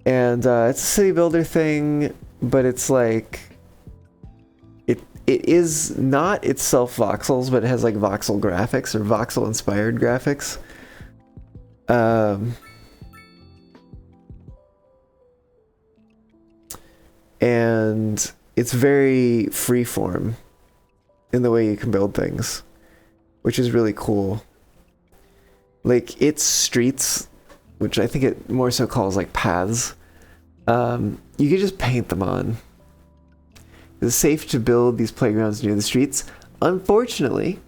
And it's a city builder thing, but it's like it is not itself voxels, but it has like voxel graphics or voxel inspired graphics. And it's very freeform in the way you can build things, which is really cool. Like, it's streets, which I think it more so calls like paths. You can just paint them on. It's safe to build these playgrounds near the streets. Unfortunately,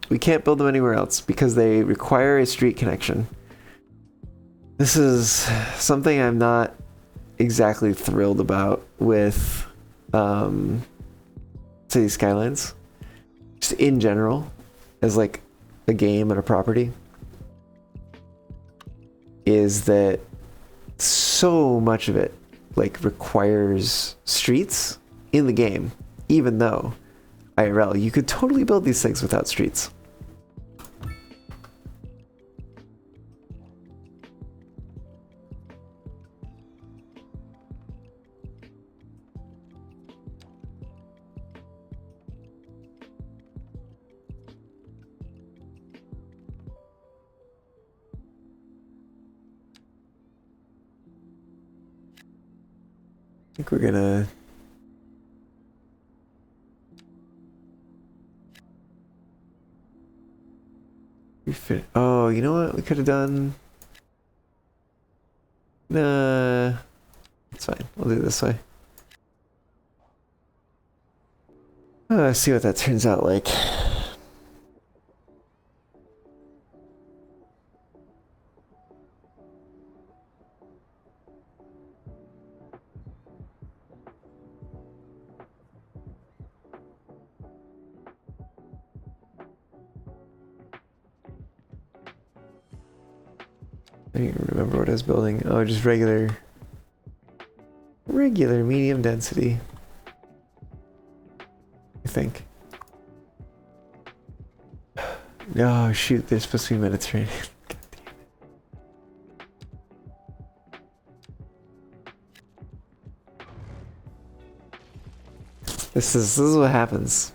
we can't build them anywhere else because they require a street connection. This is something I'm not exactly thrilled about with City Skylines. Just in general, as like a game and a property, is that so much of it like requires streets in the game, even though IRL you could totally build these things without streets. I think we're gonna oh, you know what we could have done? Nah, it's fine. We'll do it this way. See what that turns out like. I don't even remember what I was building. Oh, just regular medium density, I think. Oh shoot, there's supposed to be Mediterranean. God damn it. This is what happens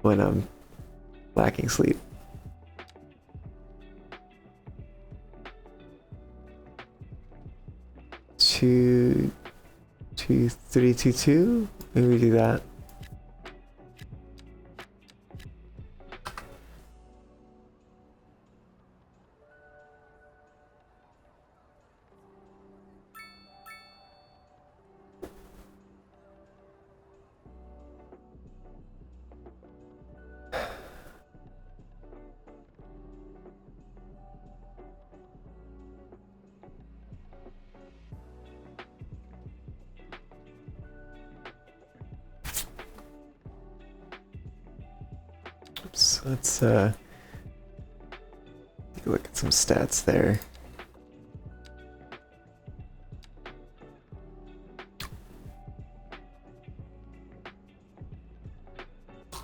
when I'm lacking sleep. 2, 2, 3, 2, 2. Maybe we do that. Oops, let's take a look at some stats there.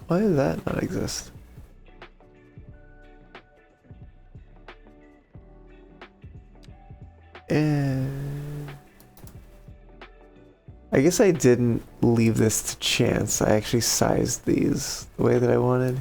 Why does that not exist? And I guess I didn't leave this to chance. I actually sized these the way that I wanted.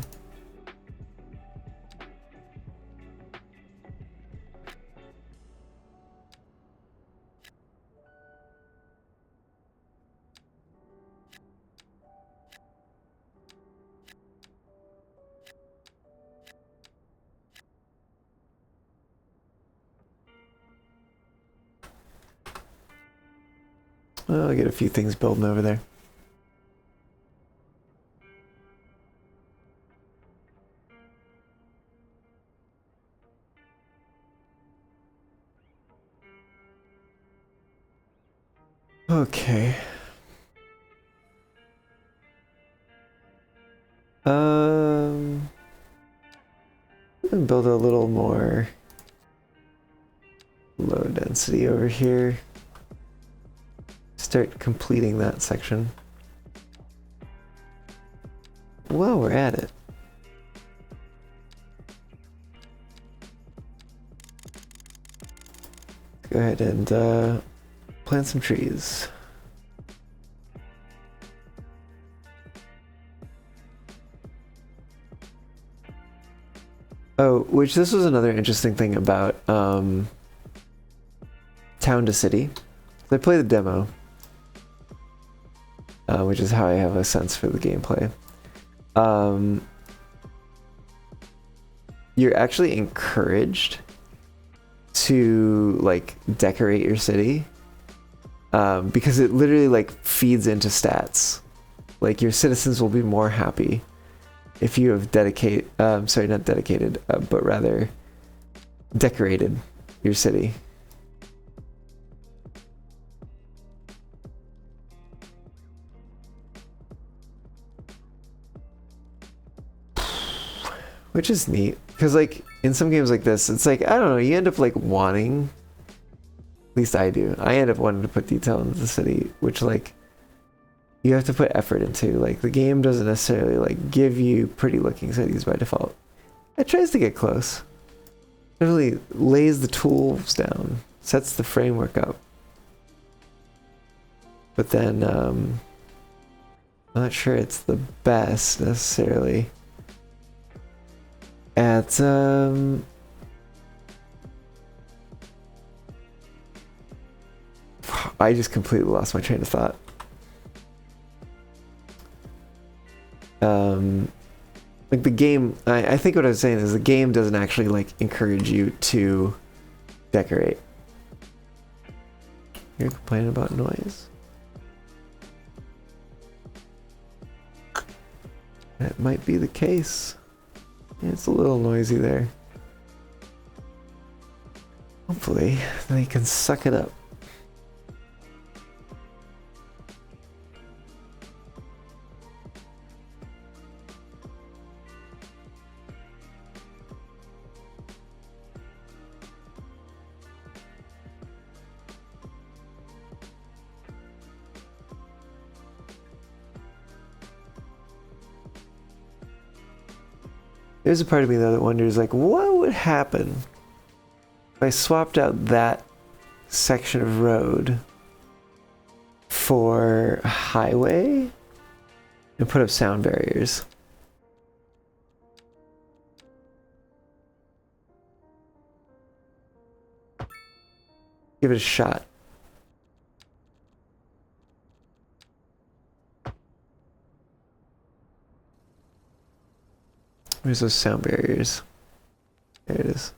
Well, I'll get a few things building over there. Okay. I'm gonna build a little more low density over here. Start completing that section. Well, we're at it. Go ahead and plant some trees. Oh, which this was another interesting thing about Town to City. I played the demo, which is how I have a sense for the gameplay. You're actually encouraged to like decorate your city because it literally like feeds into stats. Like your citizens will be more happy if you have sorry, not dedicated, but rather decorated your city. Which is neat, because like in some games like this, it's like, I don't know, you end up like wanting, at least I do, I end up wanting to put detail into the city, which like you have to put effort into. Like the game doesn't necessarily like give you pretty looking cities by default. It tries to get close. It really lays the tools down, sets the framework up. But then I'm not sure it's the best necessarily at I just completely lost my train of thought. Like the game, I think what I was saying is the game doesn't actually like encourage you to decorate. You're complaining about noise? That might be the case. Yeah, it's a little noisy there. Hopefully they can suck it up. There's a part of me though that wonders like what would happen if I swapped out that section of road for a highway and put up sound barriers. Give it a shot. Where's those sound barriers? There it is.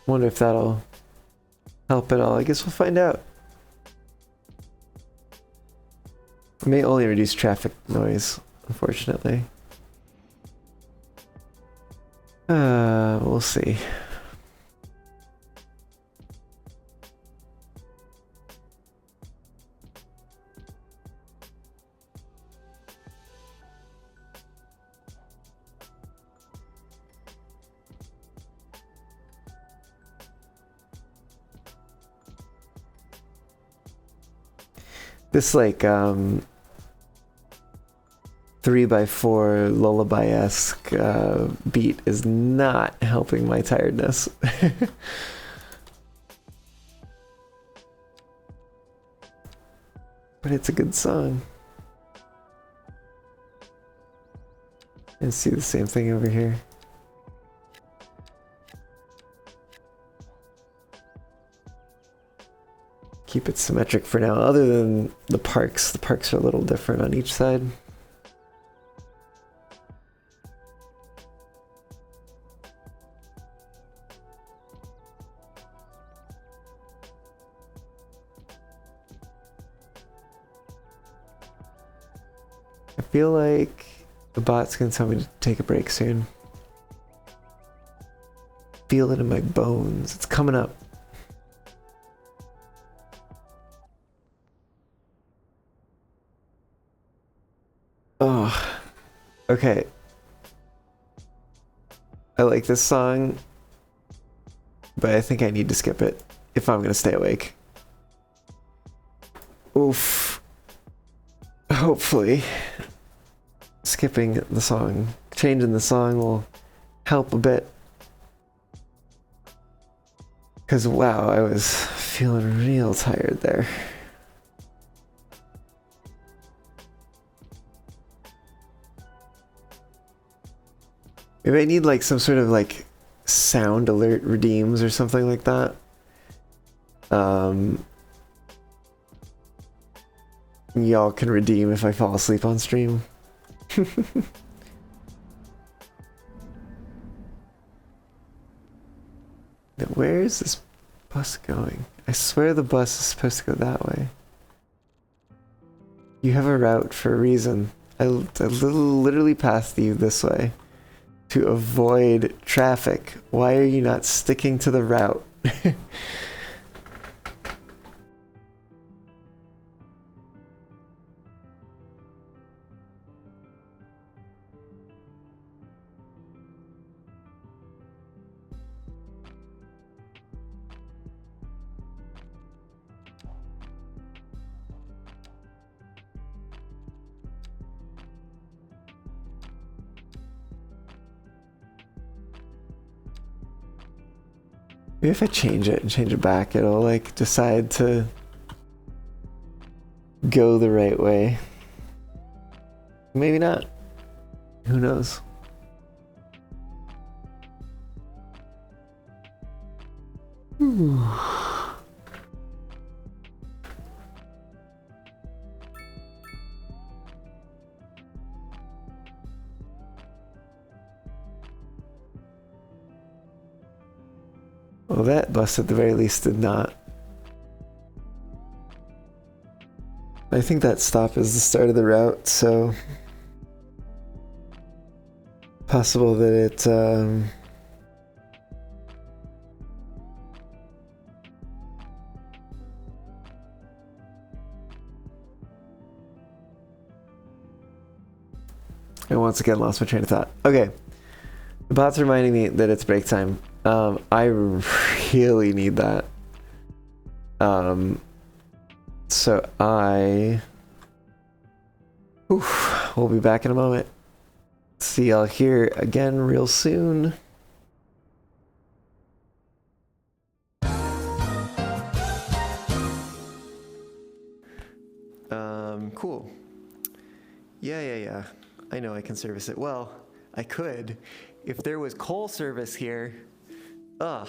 Wonder if that'll help at all. I guess we'll find out. It may only reduce traffic noise, unfortunately. We'll see. This like 3x4 lullaby-esque beat is not helping my tiredness. But it's a good song. And see the same thing over here. Keep it symmetric for now, other than the parks. The parks are a little different on each side. I feel like the bot's gonna tell me to take a break soon. Feel it in my bones. It's coming up. Oh, okay. I like this song, but I think I need to skip it if I'm gonna stay awake. Oof. Hopefully, skipping the song, changing the song will help a bit. Because wow, I was feeling real tired there. Maybe I need like some sort of like sound alert redeems or something like that. Y'all can redeem if I fall asleep on stream. Now, where is this bus going? I swear the bus is supposed to go that way. You have a route for a reason. I literally passed you this way to avoid traffic. Why are you not sticking to the route? Maybe if I change it and change it back, it'll like decide to go the right way. Maybe not. Who knows? Ooh. Well, that bus at the very least did not. I think that stop is the start of the route, so possible that it I once again lost my train of thought. Okay. The bot's reminding me that it's break time. I really need that. So we'll be back in a moment. See y'all here again real soon. Cool. Yeah. I know I can service it. Well, I could. If there was coal service here. Ugh.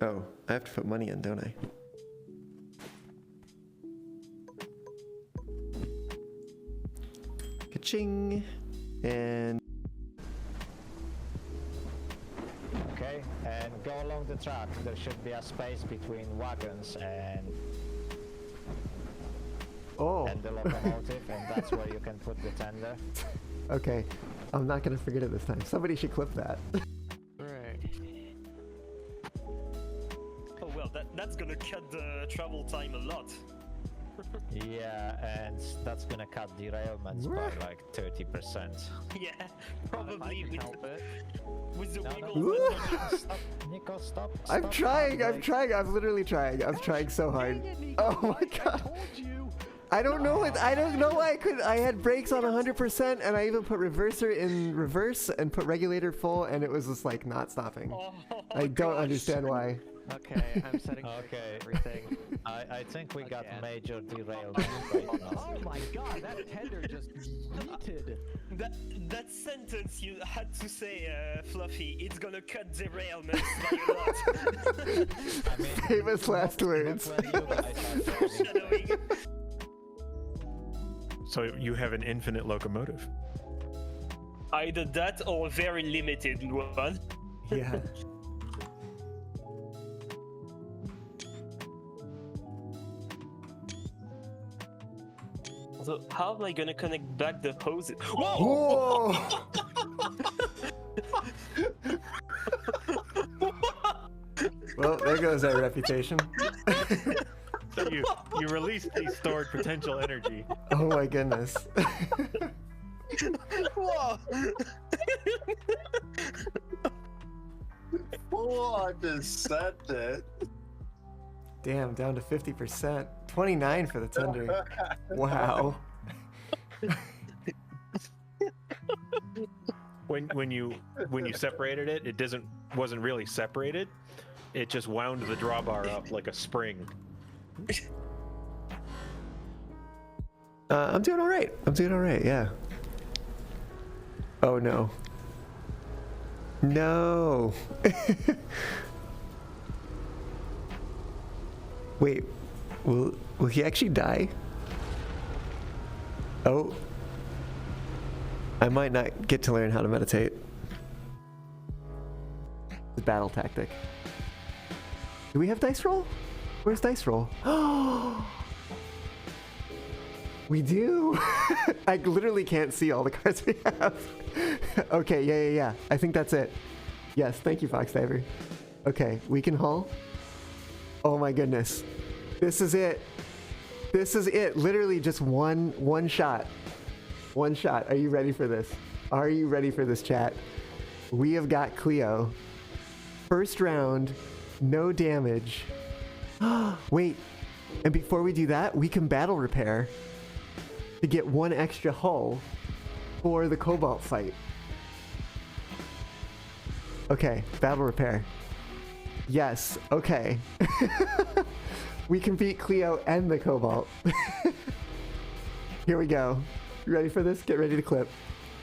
Oh, I have to put money in, don't I? Ka-ching! And... Okay, and go along the track. There should be a space between wagons and the locomotive, and that's where you can put the tender. Okay, I'm not gonna forget it this time. Somebody should clip that. Right. Oh well, that's gonna cut the travel time a lot. Yeah, and that's gonna cut derailments by like 30%. Yeah, I probably can with, help it. with the No, wiggle. no, stop, Nico, stop. I'm stop, trying, like- I'm literally trying. I'm trying so hard. Dang it, Nico, Oh my I god. told you. I don't know why I couldn't. I had brakes on 100% and I even put reverser in reverse and put regulator full and it was just like not stopping. Oh, I don't gosh. understand why. Okay, I'm setting Okay. everything. I think we got Again. major derailment right now. Oh my god, that tender just yeeted. That sentence you had to say, Fluffy, it's gonna cut derailments by a lot. I mean, Famous last words. not when you guys are driving. Shadowing. So you have an infinite locomotive. Either that or a very limited one. Yeah. So how am I gonna connect back the hoses? Whoa! Whoa! Well, there goes our reputation. So you release the stored potential energy. Oh my goodness. Whoa! What just said it? Damn, down to 50%. 29 for the tender. Wow. When you separated it, it wasn't really separated. It just wound the drawbar up like a spring. I'm doing all right. Yeah. Oh no. No. Wait. Will he actually die? Oh. I might not get to learn how to meditate. The battle tactic. Do we have dice roll? Where's dice roll? Oh. We do. I literally can't see all the cards we have. Okay, yeah. I think that's it. Yes, thank you, Fox Diver. Okay, we can haul. Oh my goodness. This is it. Literally just one shot. One shot. Are you ready for this? Are you ready for this, chat? We have got Cleo. First round, no damage. Wait, and before we do that, we can battle repair to get one extra hull for the Cobalt fight. Okay, battle repair. Yes, okay. We can beat Cleo and the Cobalt. Here we go. You ready for this? Get ready to clip.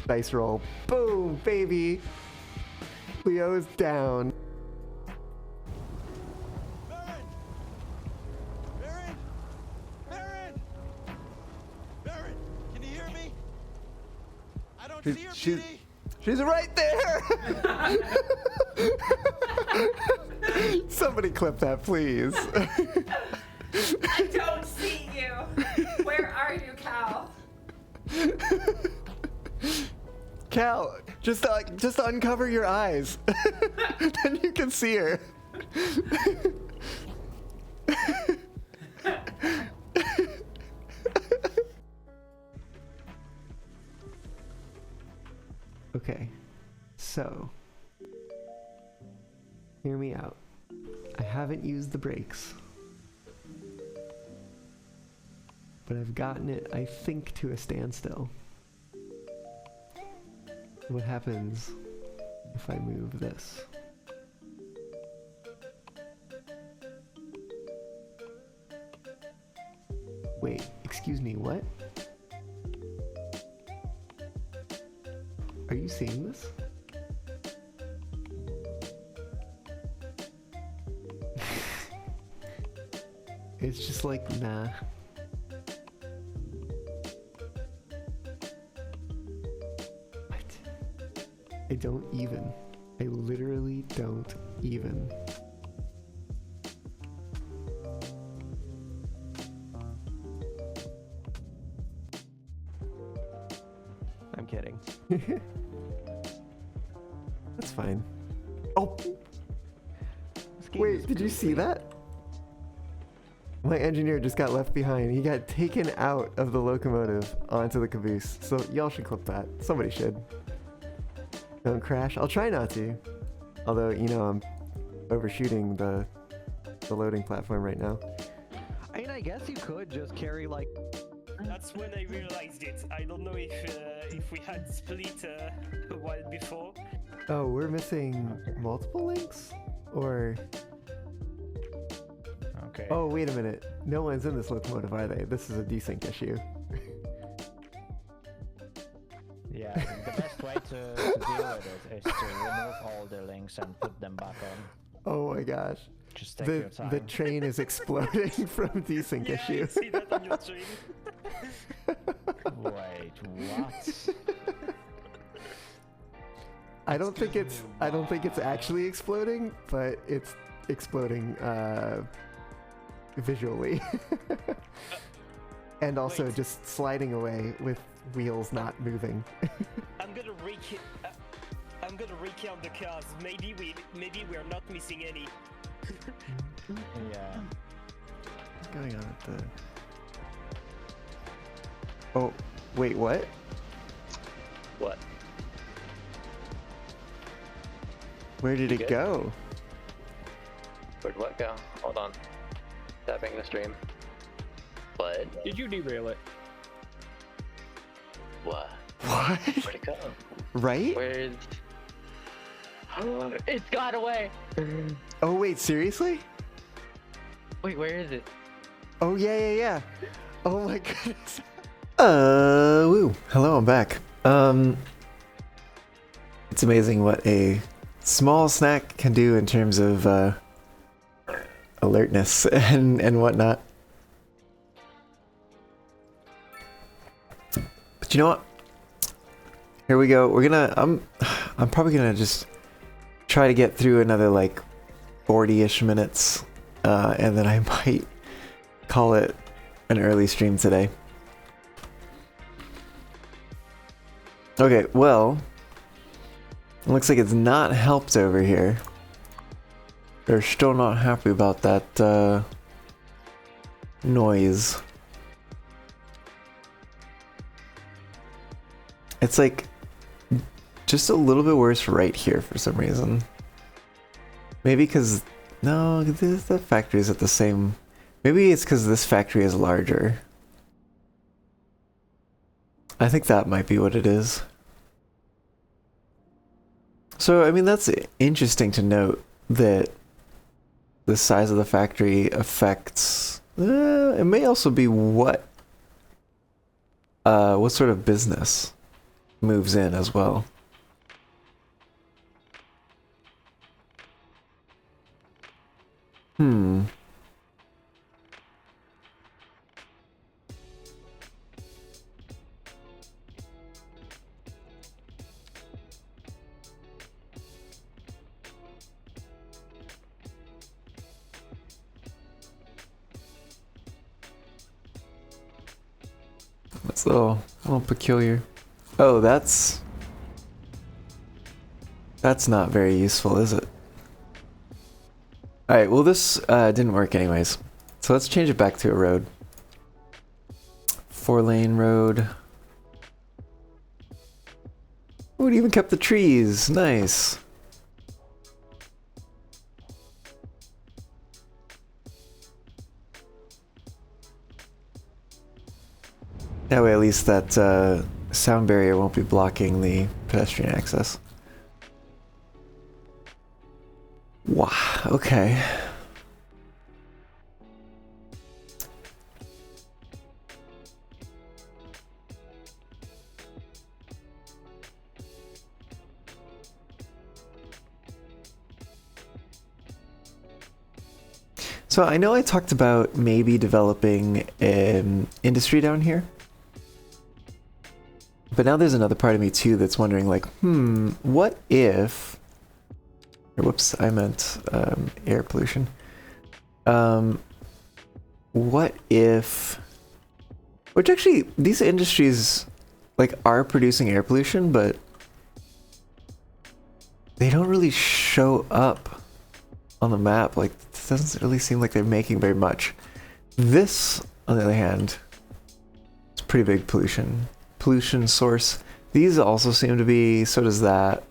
Dice roll. Boom, baby. Cleo is down. Baron, can you hear me? I don't see her, She's, PD. she's right there. Somebody clip that, please. I don't see you. Where are you, Cal? Cal, just uncover your eyes. Then you can see her. Okay, so hear me out. I haven't used the brakes, but I've gotten it, I think, to a standstill. What happens if I move this? Wait, excuse me, what? Are you seeing this? It's just like, nah. What? I don't even. I literally don't even. I'm kidding. That's fine. Oh! This game Wait, is did you see goofy. that? My engineer just got left behind. He got taken out of the locomotive onto the caboose. So y'all should clip that. Somebody should. Don't crash. I'll try not to. Although, you know, I'm overshooting the loading platform right now. I mean, I guess you could just carry like. That's when I realized it. I don't know if we had split a while before. Oh, we're missing multiple links? Or... Okay. Oh, wait a minute. No one's in this locomotive, are they? This is a desync issue. Yeah, the best way to deal with it is to remove all the links and put them back on. Oh my gosh. Just take your time. The train is exploding from desync Yeah, I issue. see that on your stream. Wait, what? I don't think it's actually exploding, but it's exploding visually. And also Wait. just sliding away with wheels not moving. I'm gonna recount the cars. Maybe we're not missing any. Yeah. going on at the... Oh, wait, what? What? Where did You it good? go? Where'd what go? Hold on. Tapping the stream. What? Did you derail it? What? What? Where'd it go? Right? Where's... It's got away! Oh, wait, seriously? Wait, where is it? Oh, yeah. Oh my goodness. Woo. Hello, I'm back. It's amazing what a small snack can do in terms of, alertness and whatnot. But you know what? Here we go. I'm probably gonna just try to get through another like 40-ish minutes, and then I might call it an early stream today. Okay, well, it looks like it's not helped over here. They're still not happy about that noise. It's like just a little bit worse right here for some reason. Maybe because no, the factory is at the same. Maybe it's because this factory is larger. I think that might be what it is. So, I mean, that's interesting to note that the size of the factory affects... it may also be what sort of business moves in as well. That's a little peculiar. Oh, that's not very useful, is it? Alright, well this didn't work anyways. So let's change it back to a road. 4-lane road. Oh, it even kept the trees. Nice. That way at least that sound barrier won't be blocking the pedestrian access. Wow, okay. So I know I talked about maybe developing an industry down here. But now there's another part of me too that's wondering like, what if... Or, whoops, I meant air pollution. What if... Which actually, these industries like are producing air pollution, but they don't really show up on the map. Like, it doesn't really seem like they're making very much. This, on the other hand, it's pretty big pollution source. These also seem to be, so does that.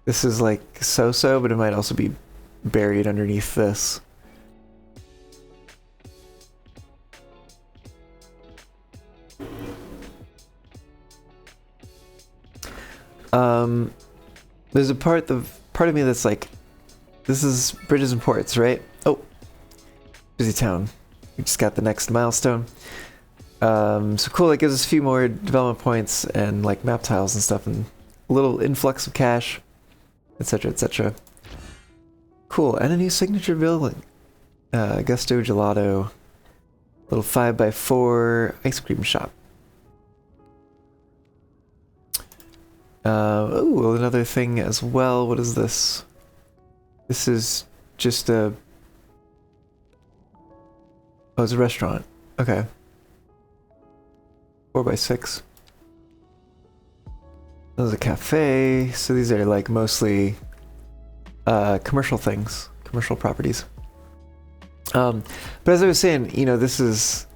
This is like so-so, but it might also be buried underneath this. There's a part of me that's like, this is bridges and ports, right? Oh, busy town. We just got the next milestone. So cool, that gives us a few more development points and like map tiles and stuff and a little influx of cash, etc, etc. Cool, and a new signature building. Gusto Gelato. Little 5x4 ice cream shop. Oh, another thing as well. What is this? This is just a... Oh, it's a restaurant. Okay. 4x6. There's a cafe. So these are like mostly commercial things, commercial properties. But as I was saying, you know, this is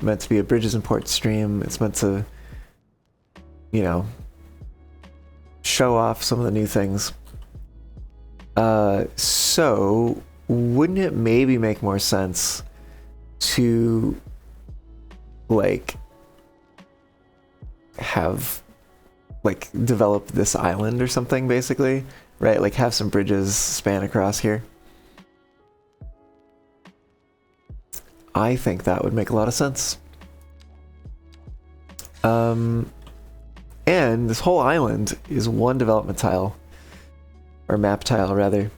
meant to be a bridges and ports stream. It's meant to, you know, show off some of the new things. So wouldn't it maybe make more sense to like have like develop this island or something, basically, right? Like have some bridges span across here. I think that would make a lot of sense. And this whole island is one development tile, or map tile rather.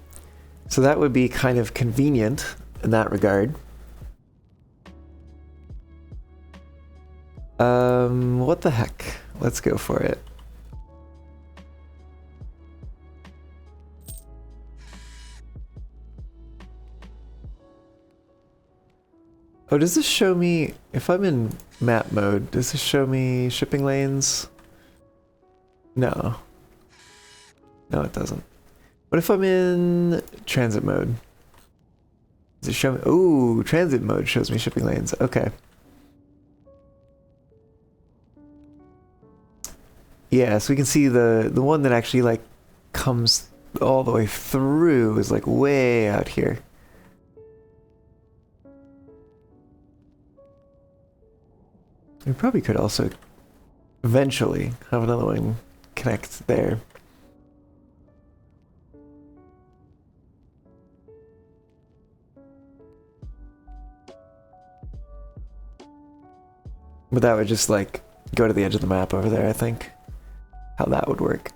So that would be kind of convenient in that regard. What the heck? Let's go for it. Oh, does this show me, if I'm in map mode, does this show me shipping lanes? No. No, it doesn't. What if I'm in transit mode? Does it show me? Ooh, transit mode shows me shipping lanes. Okay. Yeah, so we can see the one that actually like comes all the way through is like way out here. We probably could also eventually have another one connect there. But that would just like go to the edge of the map over there, I think. How that would work.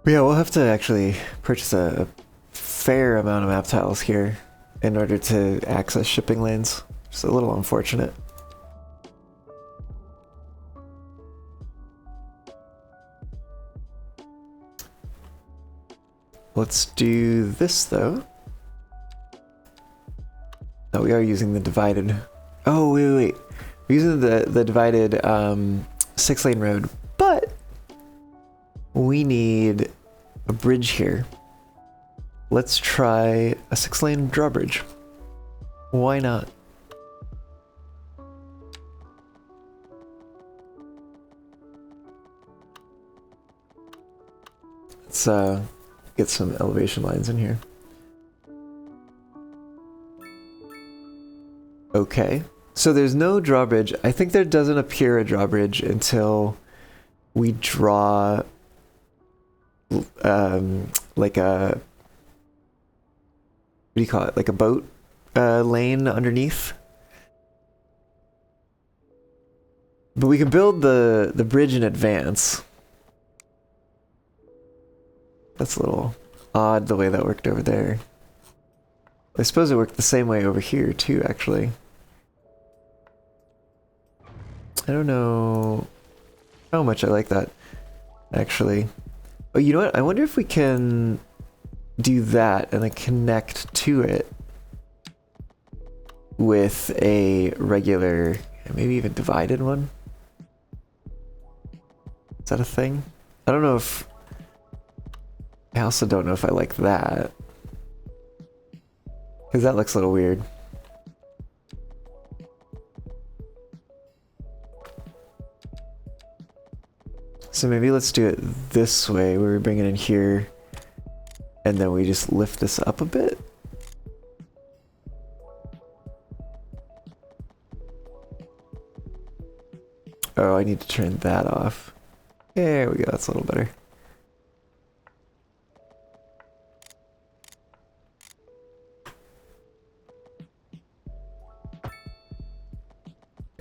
But yeah, we'll have to actually purchase a fair amount of map tiles here in order to access shipping lanes. It's a little unfortunate. Let's do this though. Oh, we are using the divided. Oh, wait. We're using the divided 6-lane road, but we need a bridge here. Let's try a 6-lane drawbridge. Why not? Let's get some elevation lines in here. Okay, so there's no drawbridge. I think there doesn't appear a drawbridge until we draw like a, what do you call it? Like a boat lane underneath. But we can build the bridge in advance. That's a little odd the way that worked over there. I suppose it worked the same way over here too, actually. I don't know how much I like that, actually. Oh, you know what? I wonder if we can do that and then connect to it with a regular, maybe even divided one. Is that a thing? I don't know if... I also don't know if I like that. Because that looks a little weird. So maybe let's do it this way, where we bring it in here, and then we just lift this up a bit. Oh, I need to turn that off. There we go, that's a little better.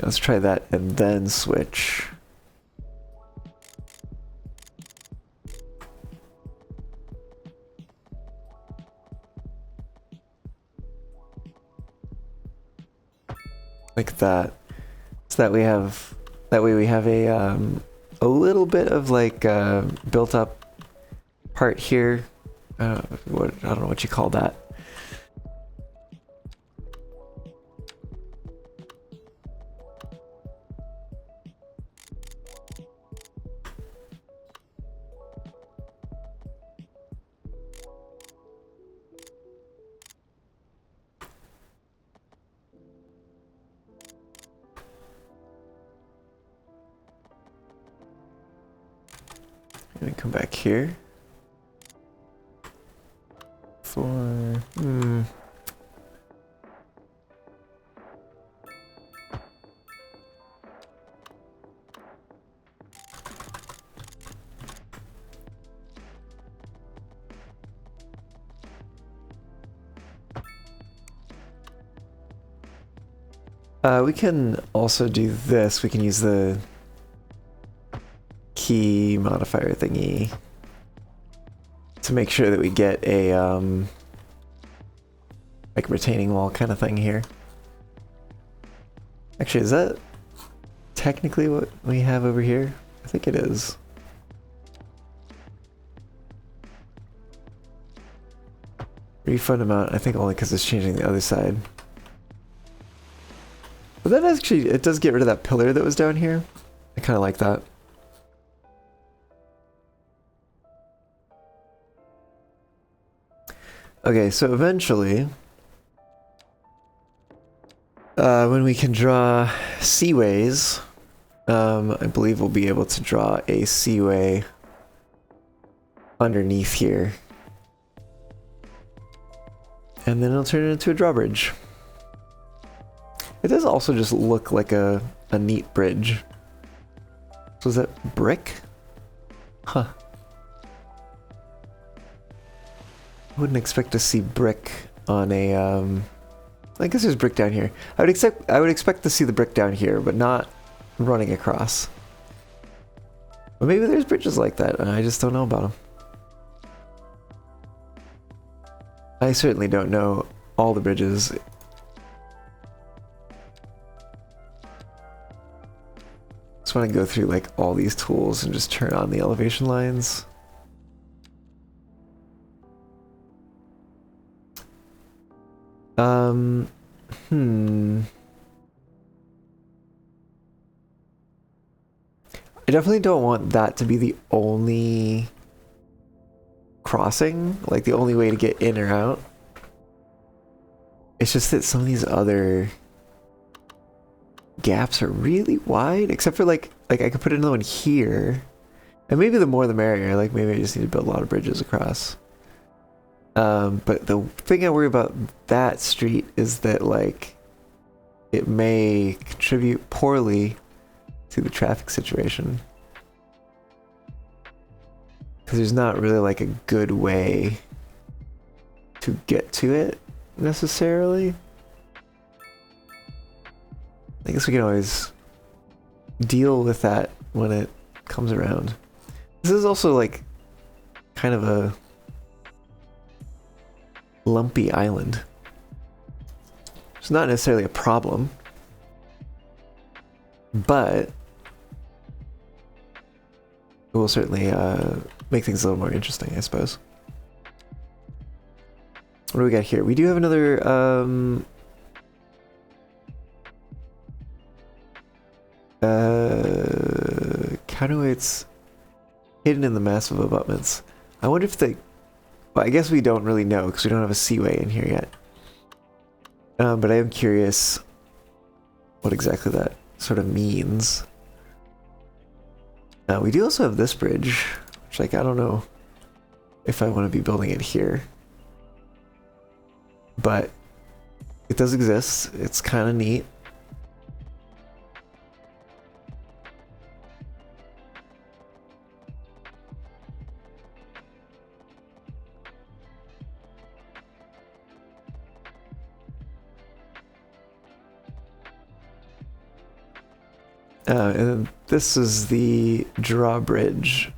Let's try that and then switch. Like that. So that we have, that way we have a little bit of like built up part here. I don't know what you call that. Let me come back here. 4. We can also do this. We can use the key modifier thingy to make sure that we get a like retaining wall kind of thing here. Actually, is that technically what we have over here? I think it is. Refund amount, I think only because it's changing the other side. But that actually, it does get rid of that pillar that was down here. I kind of like that. Okay, so eventually, when we can draw seaways, I believe we'll be able to draw a seaway underneath here. And then it'll turn it into a drawbridge. It does also just look like a neat bridge. So is that brick? Huh. I wouldn't expect to see brick on a, I guess there's brick down here. I would expect to see the brick down here, but not running across. But maybe there's bridges like that, and I just don't know about them. I certainly don't know all the bridges. Just want to go through like all these tools and just turn on the elevation lines. I definitely don't want that to be the only crossing, like the only way to get in or out. It's just that some of these other gaps are really wide, except for like I could put another one here, and maybe the more the merrier. Like maybe I just need to build a lot of bridges across. But the thing I worry about that street is that like it may contribute poorly to the traffic situation, because there's not really like a good way to get to it necessarily. I guess we can always deal with that when it comes around. This is also like kind of a lumpy island. It's not necessarily a problem, but it will certainly make things a little more interesting, I suppose. What do we got here? We do have another counterweights hidden in the massive abutments. I wonder if they... Well, I guess we don't really know because we don't have a seaway in here yet. But I am curious what exactly that sort of means. We do also have this bridge, which like I don't know if I want to be building it here. But it does exist. It's kind of neat. And then this is the drawbridge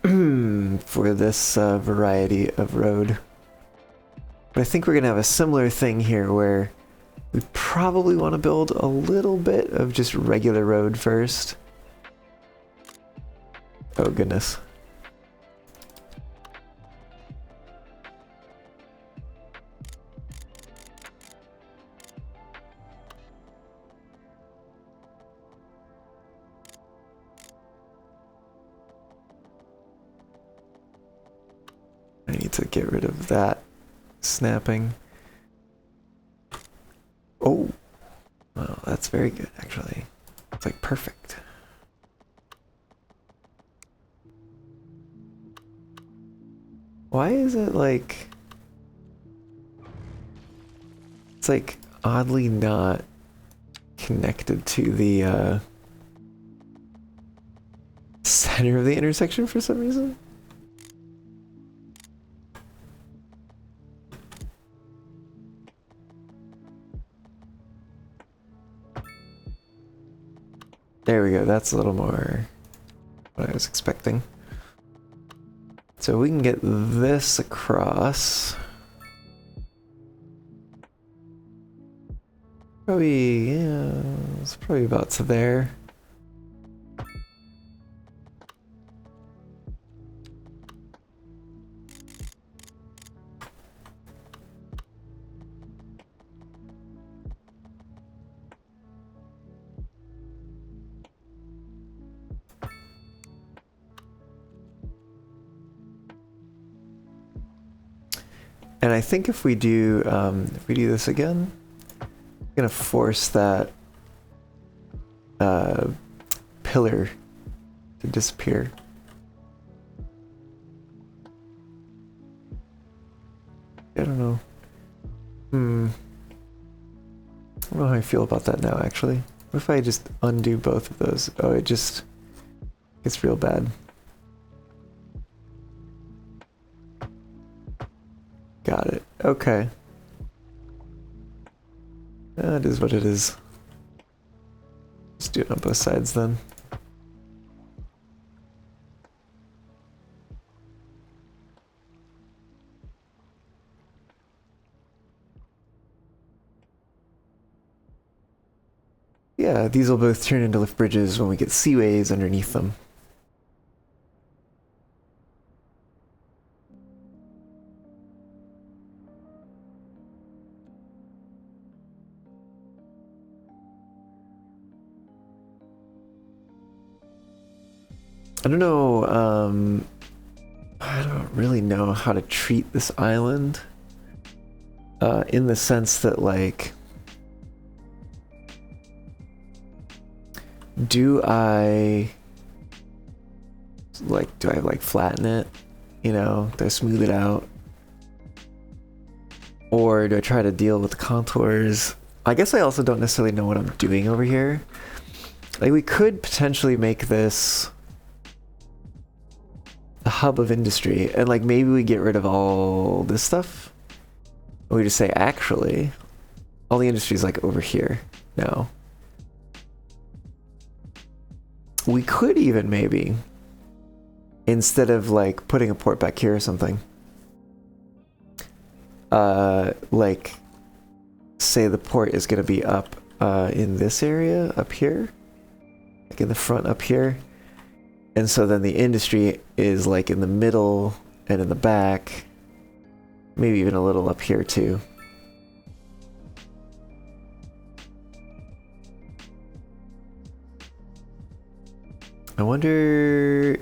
for this variety of road. But I think we're going to have a similar thing here where we probably want to build a little bit of just regular road first. Oh goodness. I need to get rid of that snapping. Oh, well, that's very good actually. It's like perfect. Why is it like... It's like oddly not connected to the center of the intersection for some reason? There we go, that's a little more what I was expecting. So we can get this across. Probably, yeah, it's probably about to there. And I think if we do this again, I'm gonna force that pillar to disappear. I don't know. I don't know how I feel about that now, actually. What if I just undo both of those? Oh, it just gets real bad. Got it. Okay. That is what it is. Let's do it on both sides then. Yeah, these will both turn into lift bridges when we get seaways underneath them. I don't know, I don't really know how to treat this island, in the sense that, like, do I flatten it, you know, do I smooth it out? Or do I try to deal with the contours? I guess I also don't necessarily know what I'm doing over here. Like, we could potentially make this a hub of industry, and like maybe we get rid of all this stuff. Or we just say, actually, all the industry is like over here now. We could even maybe, instead of like putting a port back here or something, like say the port is going to be up in this area up here, like in the front up here. And so then the industry is like in the middle and in the back, maybe even a little up here too. I wonder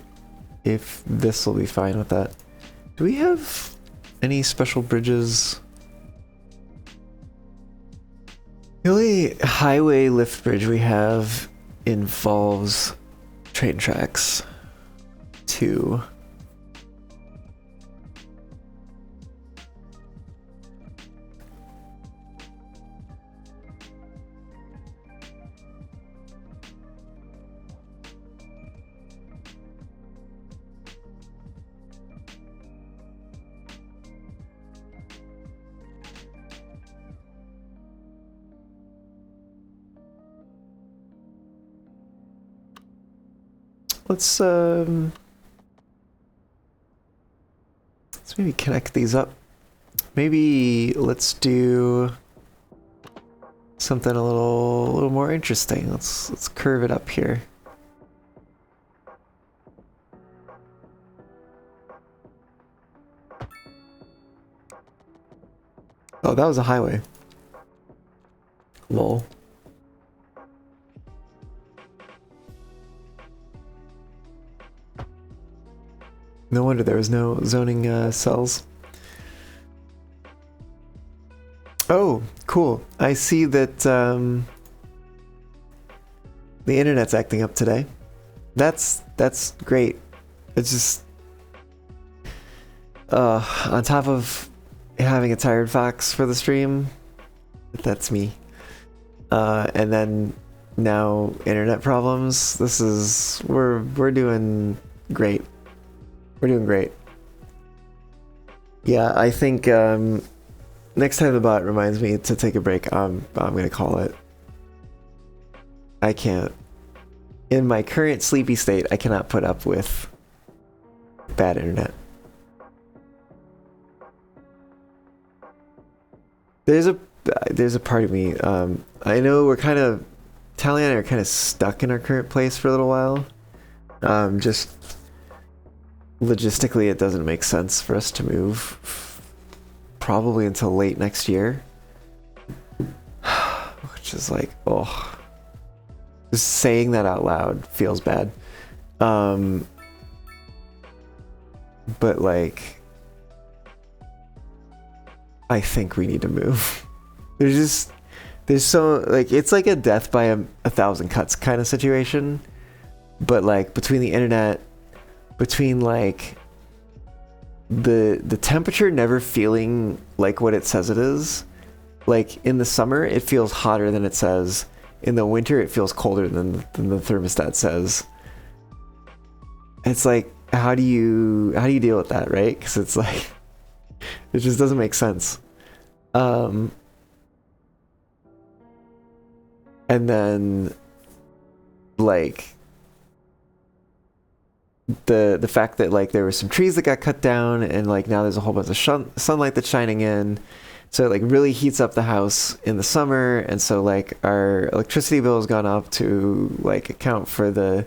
if this will be fine with that. Do we have any special bridges? The only highway lift bridge we have involves train tracks. 2. Let's maybe connect these up. Maybe let's do something a little more interesting. Let's curve it up here. Oh, that was a highway. Lol. No wonder there was no zoning cells. Oh, cool. I see that the internet's acting up today. That's great. It's just On top of having a tired fox for the stream, that's me. And then now internet problems. This is we're doing great. We're doing great. Yeah, I think next time the bot reminds me to take a break, I'm gonna call it. I can't. In my current sleepy state, I cannot put up with bad internet. There's a part of me. I know we're kind of Tally and I are kind of stuck in our current place for a little while. Just logistically, it doesn't make sense for us to move probably until late next year, which is like, oh, just saying that out loud feels bad. But like, I think we need to move. There's so, like, it's like a death by a thousand cuts kind of situation. But like between the internet, between like the temperature never feeling like what it says it is. Like in the summer, it feels hotter than it says. In the winter, it feels colder than the thermostat says. It's like, how do you deal with that, right? Because it's like, it just doesn't make sense. And then like the fact that like there were some trees that got cut down, and like now there's a whole bunch of sunlight that's shining in, so it like really heats up the house in the summer, and so like our electricity bill has gone up to like account for the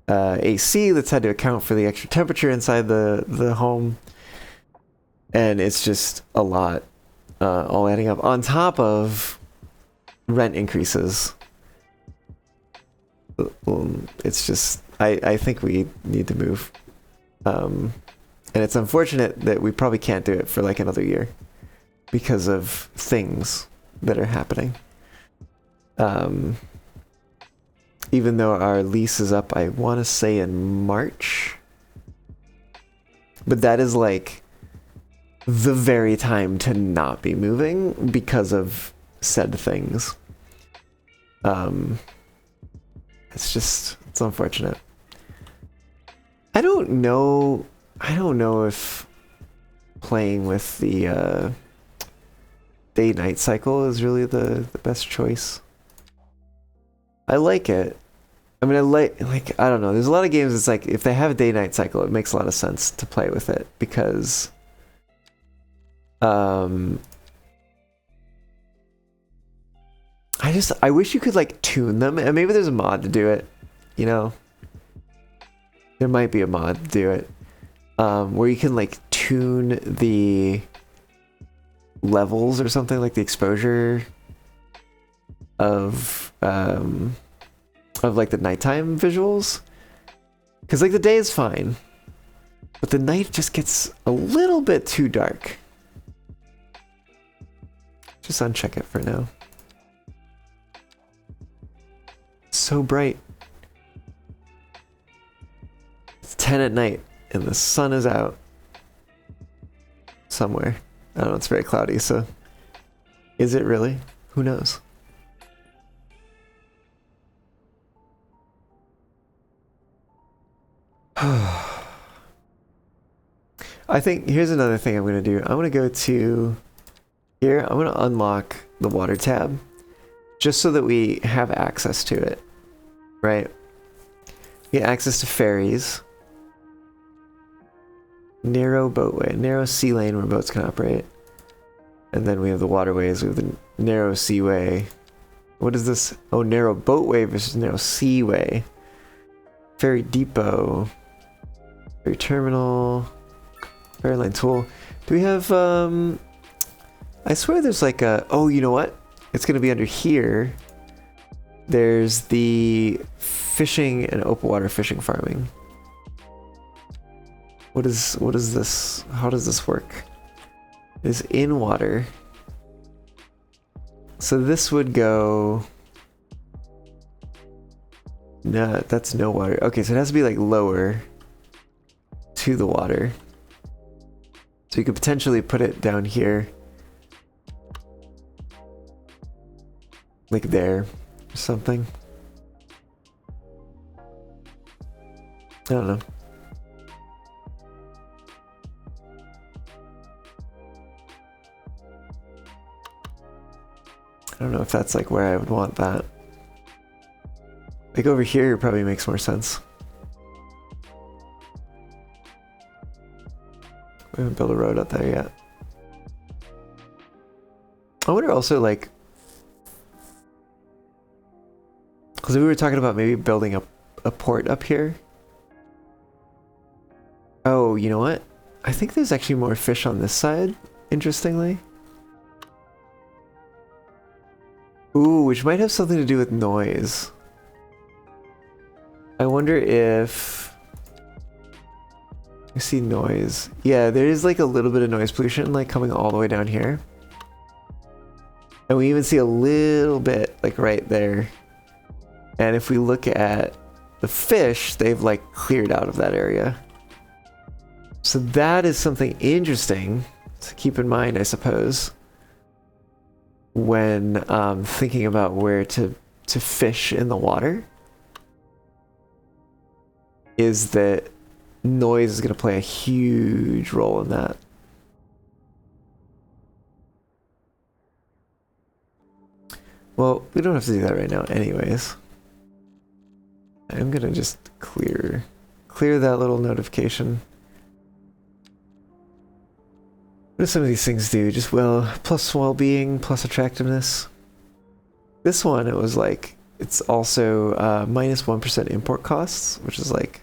AC that's had to account for the extra temperature inside the home, and it's just a lot, all adding up on top of rent increases. It's just, I think we need to move, and it's unfortunate that we probably can't do it for like another year because of things that are happening. Even though our lease is up, I want to say in March, but that is like the very time to not be moving because of said things. It's unfortunate. I don't know if playing with the day-night cycle is really the best choice. I like it. I mean, I like, I don't know. There's a lot of games it's like, if they have a day-night cycle, it makes a lot of sense to play with it, because I wish you could like tune them, and maybe there's a mod to do it, you know? There might be a mod to do it, where you can like tune the levels or something, like the exposure of like the nighttime visuals, because like the day is fine, but the night just gets a little bit too dark. Just uncheck it for now. So bright. It's 10 at night and the sun is out somewhere. I don't know, it's very cloudy, so is it really? Who knows? I think here's another thing I'm going to do. I'm going to go to here. I'm going to unlock the water tab just so that we have access to it, right? Get access to ferries, narrow boatway, narrow sea lane where boats can operate, and then we have the waterways. We have the narrow seaway. What is this? Oh, narrow boatway versus narrow seaway. Ferry depot, ferry terminal, ferry line tool. Do we have I swear there's like a, oh, you know what? It's gonna be under here. There's the fishing and open water fishing farming. What is this? How does this work? It is in water. So this would go, no, that's no water. Okay, so it has to be like lower to the water. So you could potentially put it down here. Like there, or something. I don't know. I don't know if that's like where I would want that. Like over here probably makes more sense. We haven't built a road out there yet. I wonder also like, because we were talking about maybe building a port up here. Oh, you know what? I think there's actually more fish on this side, interestingly. Ooh, which might have something to do with noise. I wonder if... I see noise. Yeah, there is like a little bit of noise pollution like coming all the way down here. And we even see a little bit like right there. And if we look at the fish, they've like cleared out of that area. So that is something interesting to keep in mind, I suppose, when thinking about where to fish in the water, is that noise is going to play a huge role in that. Well, we don't have to do that right now anyways. I'm going to just clear that little notification. What do some of these things do? Just, well, plus well-being, plus attractiveness. This one, it was like, it's also minus 1% import costs, which is like,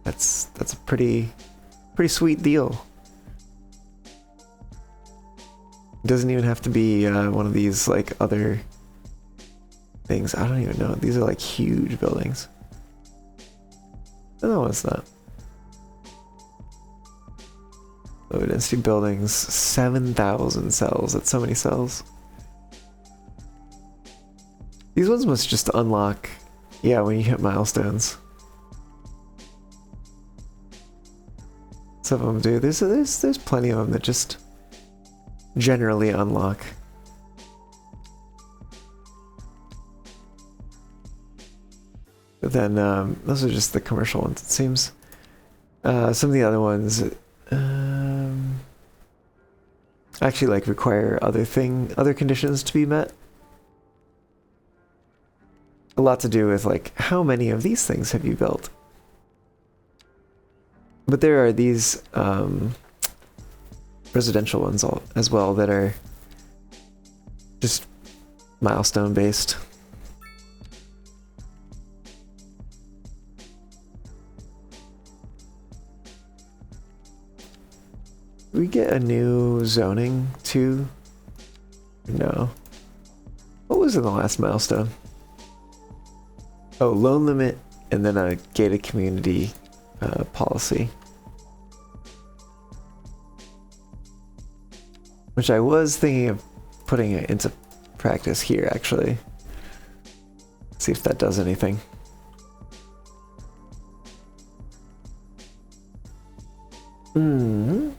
that's a pretty sweet deal. It doesn't even have to be one of these like other things. I don't even know. These are like huge buildings. No, it's not. Low density buildings, 7,000 cells. That's so many cells. These ones must just unlock, yeah, when you hit milestones. Some of them do. There's plenty of them that just generally unlock. But then those are just the commercial ones, it seems. Some of the other ones actually like require other conditions to be met. A lot to do with like how many of these things have you built. But there are these residential ones as well that are just milestone based. Did we get a new zoning too? No. What was in the last milestone? Oh, loan limit and then a gated community policy. Which I was thinking of putting it into practice here, actually. See if that does anything. Hmm.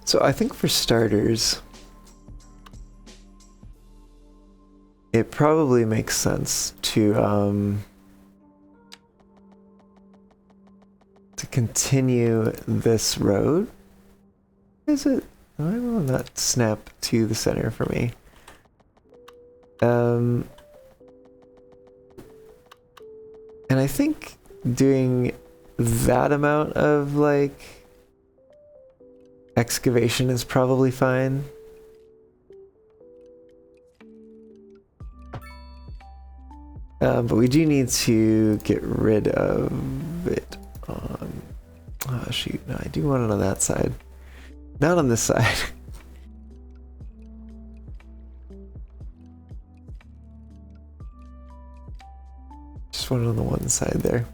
So I think for starters, it probably makes sense to continue this road. Is it? Why will not snap to the center for me? And I think doing that amount of like excavation is probably fine. But we do need to get rid of it on... Oh shoot, no, I do want it on that side. Not on this side. Just want it on the one side there. .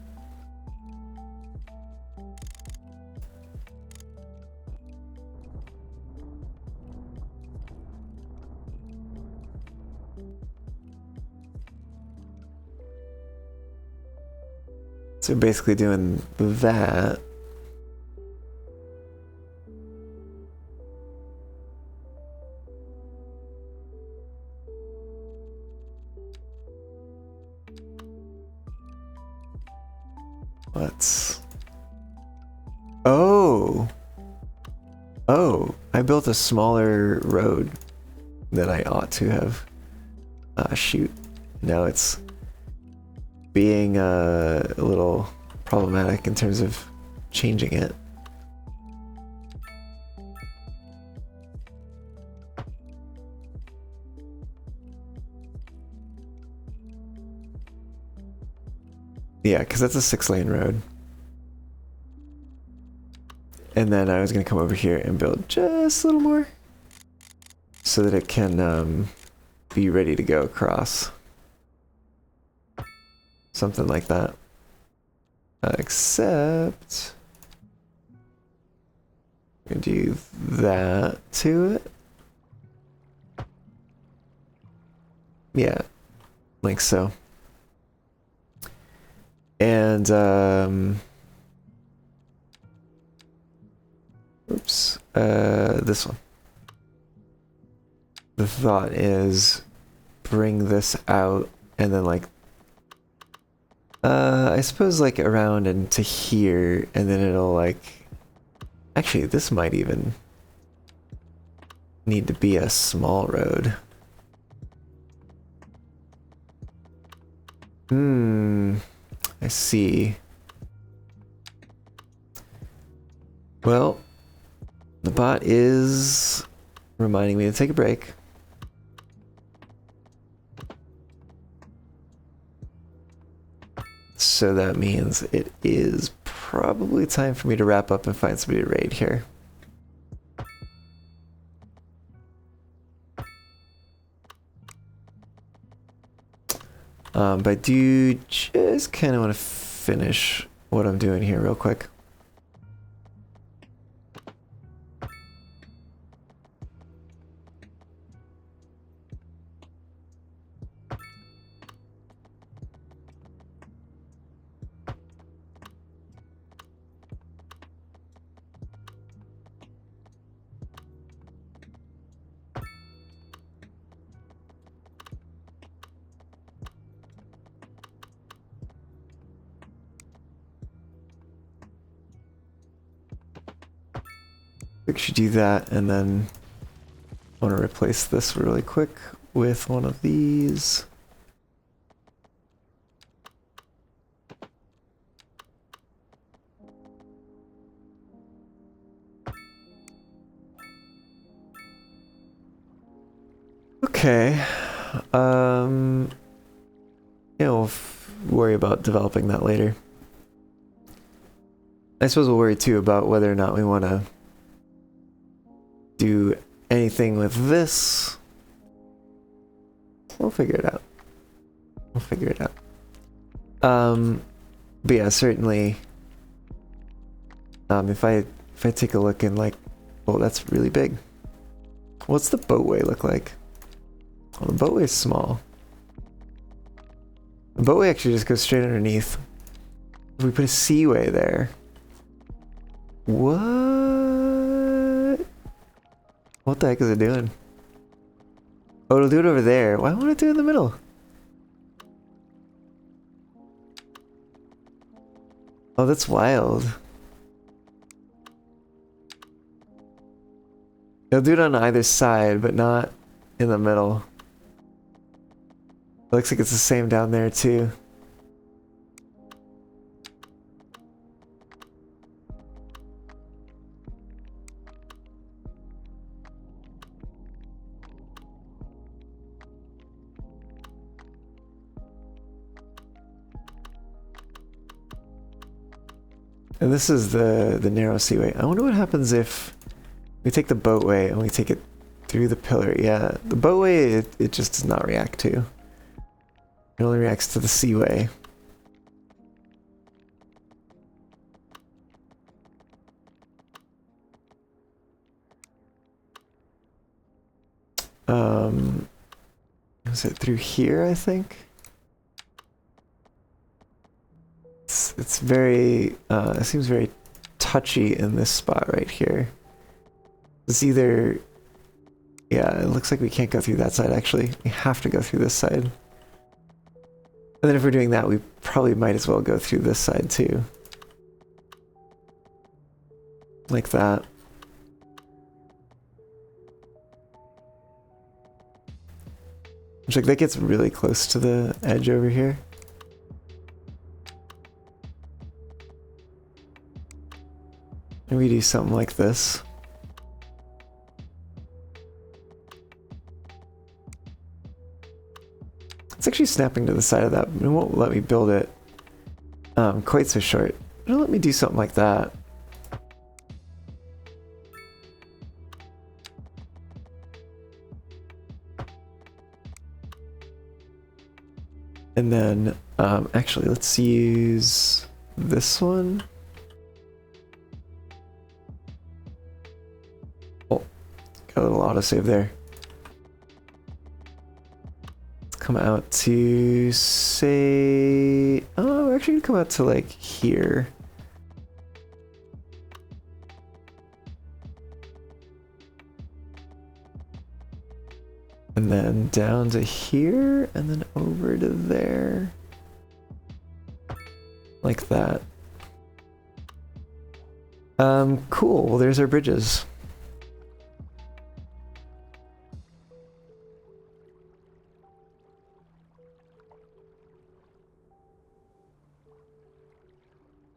So basically doing that. Let's... Oh! Oh, I built a smaller road than I ought to have. Shoot. Now it's being a little problematic in terms of changing it. Yeah, because that's a 6-lane road. And then I was going to come over here and build just a little more so that it can be ready to go across. Something like that. Except... I'm going to do that to it. Yeah, like so. And, oops, this one. The thought is bring this out and then like, I suppose like around and to here, and then it'll like, actually this might even need to be a small road. I see. Well, the bot is reminding me to take a break. So that means it is probably time for me to wrap up and find somebody to raid here. But I do just kind of want to finish what I'm doing here real quick. We should do that, and then I want to replace this really quick with one of these. Okay. Yeah, we'll worry about developing that later. I suppose we'll worry too about whether or not we want to do anything with this. We'll figure it out. We'll figure it out. But yeah, certainly. If I take a look and like, oh, that's really big. What's the boatway look like? Well, the boatway is small. The boatway actually just goes straight underneath. If we put a seaway there. What? What the heck is it doing? Oh, it'll do it over there. Why won't it do it in the middle? Oh, that's wild. It'll do it on either side, but not in the middle. It looks like it's the same down there too. And this is the narrow seaway. I wonder what happens if we take the boatway and we take it through the pillar. Yeah, the boatway, it just does not react to. It only reacts to the seaway. Is it through here, I think? it's very it seems very touchy in this spot right here. It's either, yeah, it looks like we can't go through that side actually. We have to go through this side. And then if we're doing that, we probably might as well go through this side too. Like that. Which, like, that gets really close to the edge over here. Maybe do something like this. It's actually snapping to the side of that, but it won't let me build it quite so short. It'll let me do something like that. And then, actually, let's use this one. Oh, got a little autosave there. Let's come out to, say... Oh, we're actually gonna come out to, like, here. And then down to here, and then over to there. Like that. Cool. Well, there's our bridges.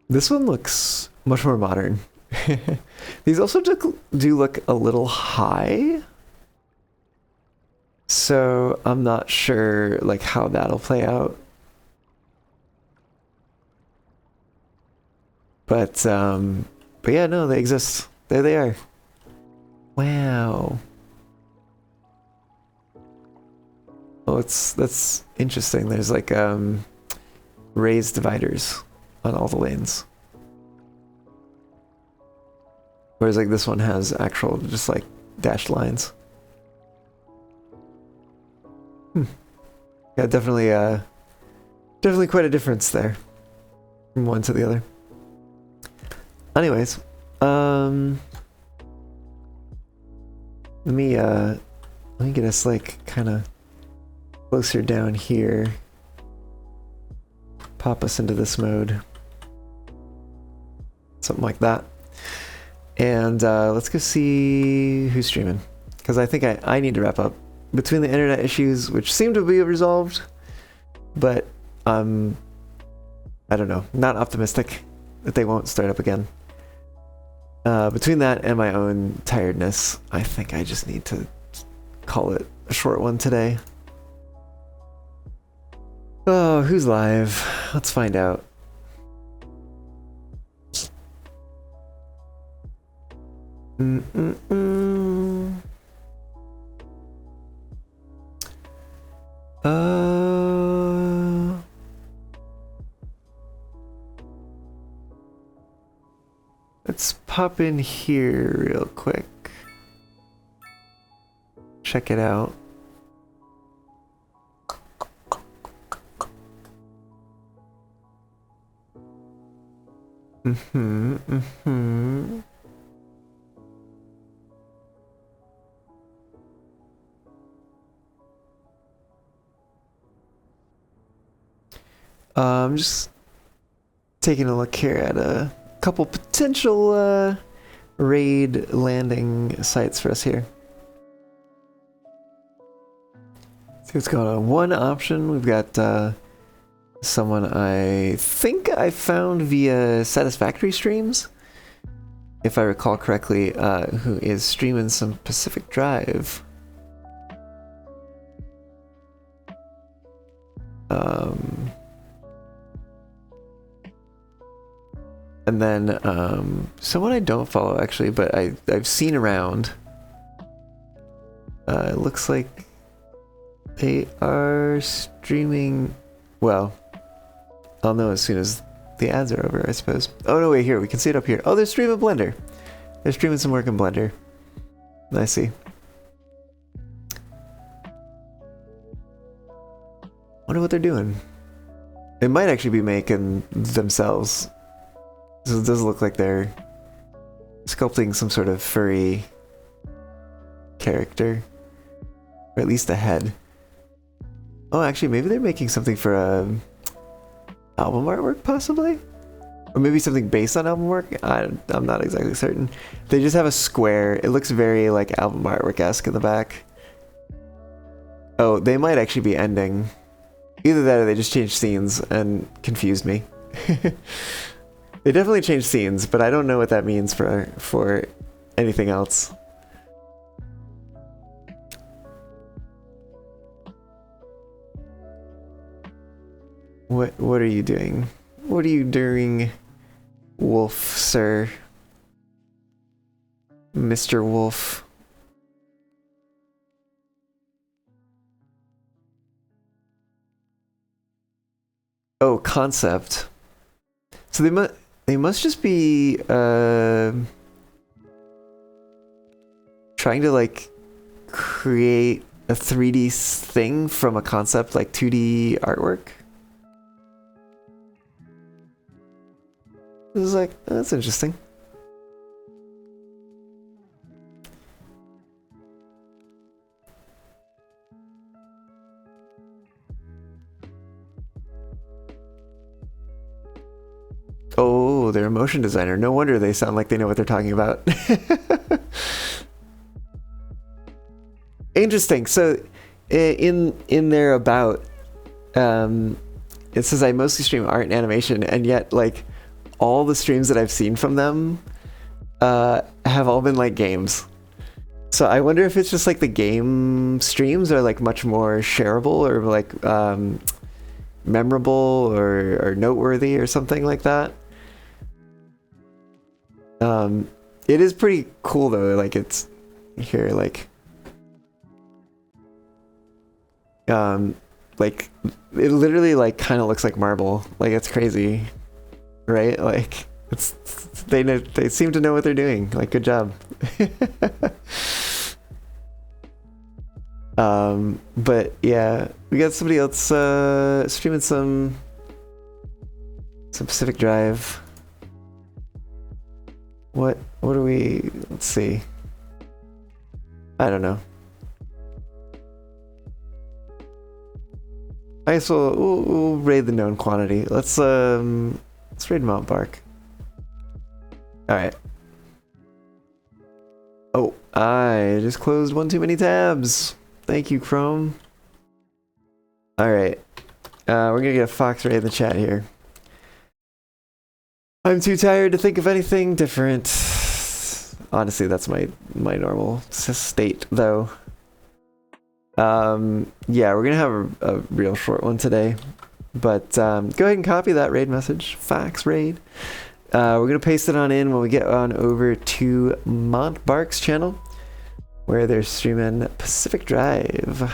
This one looks much more modern. These also do look a little high. So I'm not sure like how that'll play out. But yeah, no, they exist. There they are. Wow. Oh, that's interesting. There's like raised dividers on all the lanes. Whereas like this one has actual just like dashed lines. Yeah, definitely quite a difference there from one to the other. Anyways, let me get us like kind of closer down here. Pop us into this mode. Something like that. And let's go see who's streaming. Because I think I need to wrap up. Between the internet issues, which seem to be resolved, but I don't know, not optimistic that they won't start up again. Between that and my own tiredness, I think I just need to call it a short one today. Oh, who's live? Let's find out. Let's pop in here real quick. Check it out. I'm just taking a look here at a couple potential raid landing sites for us here. See what's going on. One option, we've got someone I think I found via Satisfactory streams, if I recall correctly, who is streaming some Pacific Drive. And then someone I don't follow actually, but I've seen around. It looks like they are streaming. Well, I'll know as soon as the ads are over, I suppose. Oh no, wait, here we can see it up here. Oh, they're streaming Blender. They're streaming some work in Blender. I see. Wonder what they're doing. They might actually be making themselves. So it does look like they're sculpting some sort of furry character. Or at least a head. Oh, actually, maybe they're making something for album artwork, possibly? Or maybe something based on album work? I'm not exactly certain. They just have a square. It looks very, like, album artwork-esque in the back. Oh, they might actually be ending. Either that or they just changed scenes and confused me. They definitely changed scenes, but I don't know what that means for anything else. What are you doing? What are you doing, Wolf, sir? Mr. Wolf. Oh, concept. So they must just be trying to like create a 3D thing from a concept, like 2D artwork. This is like, that's interesting. Oh, they're a motion designer. No wonder they sound like they know what they're talking about. Interesting. So, in their about, it says I mostly stream art and animation, and yet like all the streams that I've seen from them have all been like games. So I wonder if it's just like the game streams are like much more shareable or like memorable or noteworthy or something like that. It is pretty cool though. Like it's here, like it literally like kind of looks like marble. Like it's crazy, right? Like it's they seem to know what they're doing. Like good job. But yeah, we got somebody else streaming some Pacific Drive. What are we? Let's see. I don't know. I guess we'll raid the known quantity. Let's raid Mount Bark. All right. Oh, I just closed one too many tabs. Thank you, Chrome. All right. We're gonna get a Fox raid in the chat here. I'm too tired to think of anything different. Honestly, that's my normal state, though. Yeah, we're gonna have a real short one today. But go ahead and copy that raid message. Fox raid. We're gonna paste it on in when we get on over to Montbark's channel, where they're streaming Pacific Drive.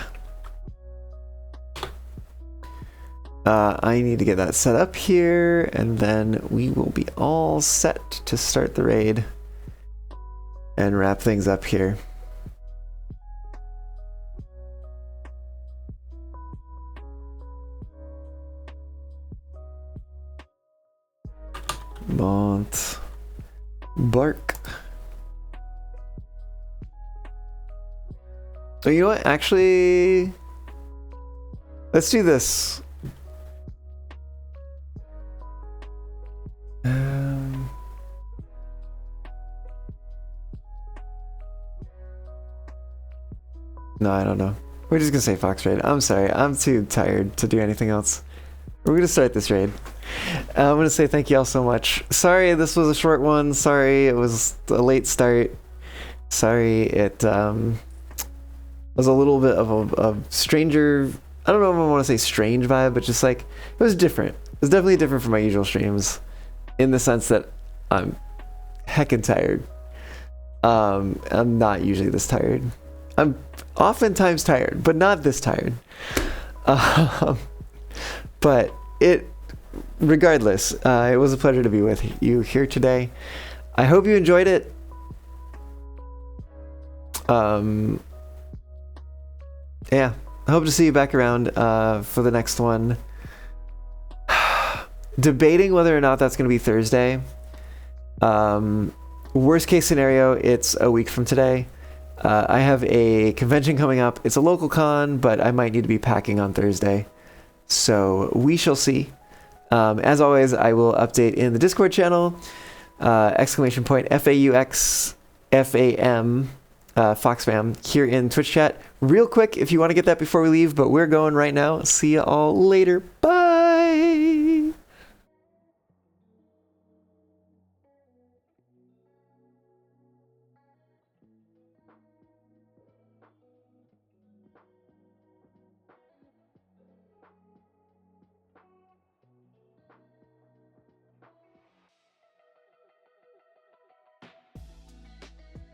I need to get that set up here, and then we will be all set to start the raid and wrap things up here. Bark. Oh, you know what? Actually, let's do this. No, I don't know. We're just gonna say Fox raid. I'm sorry. I'm too tired to do anything else. We're gonna start this raid. I'm gonna say thank you all so much. Sorry this was a short one. Sorry it was a late start. Sorry it was a little bit of a stranger. I don't know if I want to say strange vibe, but just like it was different. It was definitely different from my usual streams, in the sense that I'm heckin' tired. I'm not usually this tired. I'm oftentimes tired, but not this tired. But regardless, it was a pleasure to be with you here today. I hope you enjoyed it. Yeah, I hope to see you back around for the next one. debating whether or not that's going to be Thursday. Worst case scenario, it's a week from today. I have a convention coming up. It's a local con, but I might need to be packing on Thursday. So we shall see. As always, I will update in the Discord channel. Exclamation point FAUXFAM FoxFam here in Twitch chat. Real quick, if you want to get that before we leave, but we're going right now. See you all later. Bye.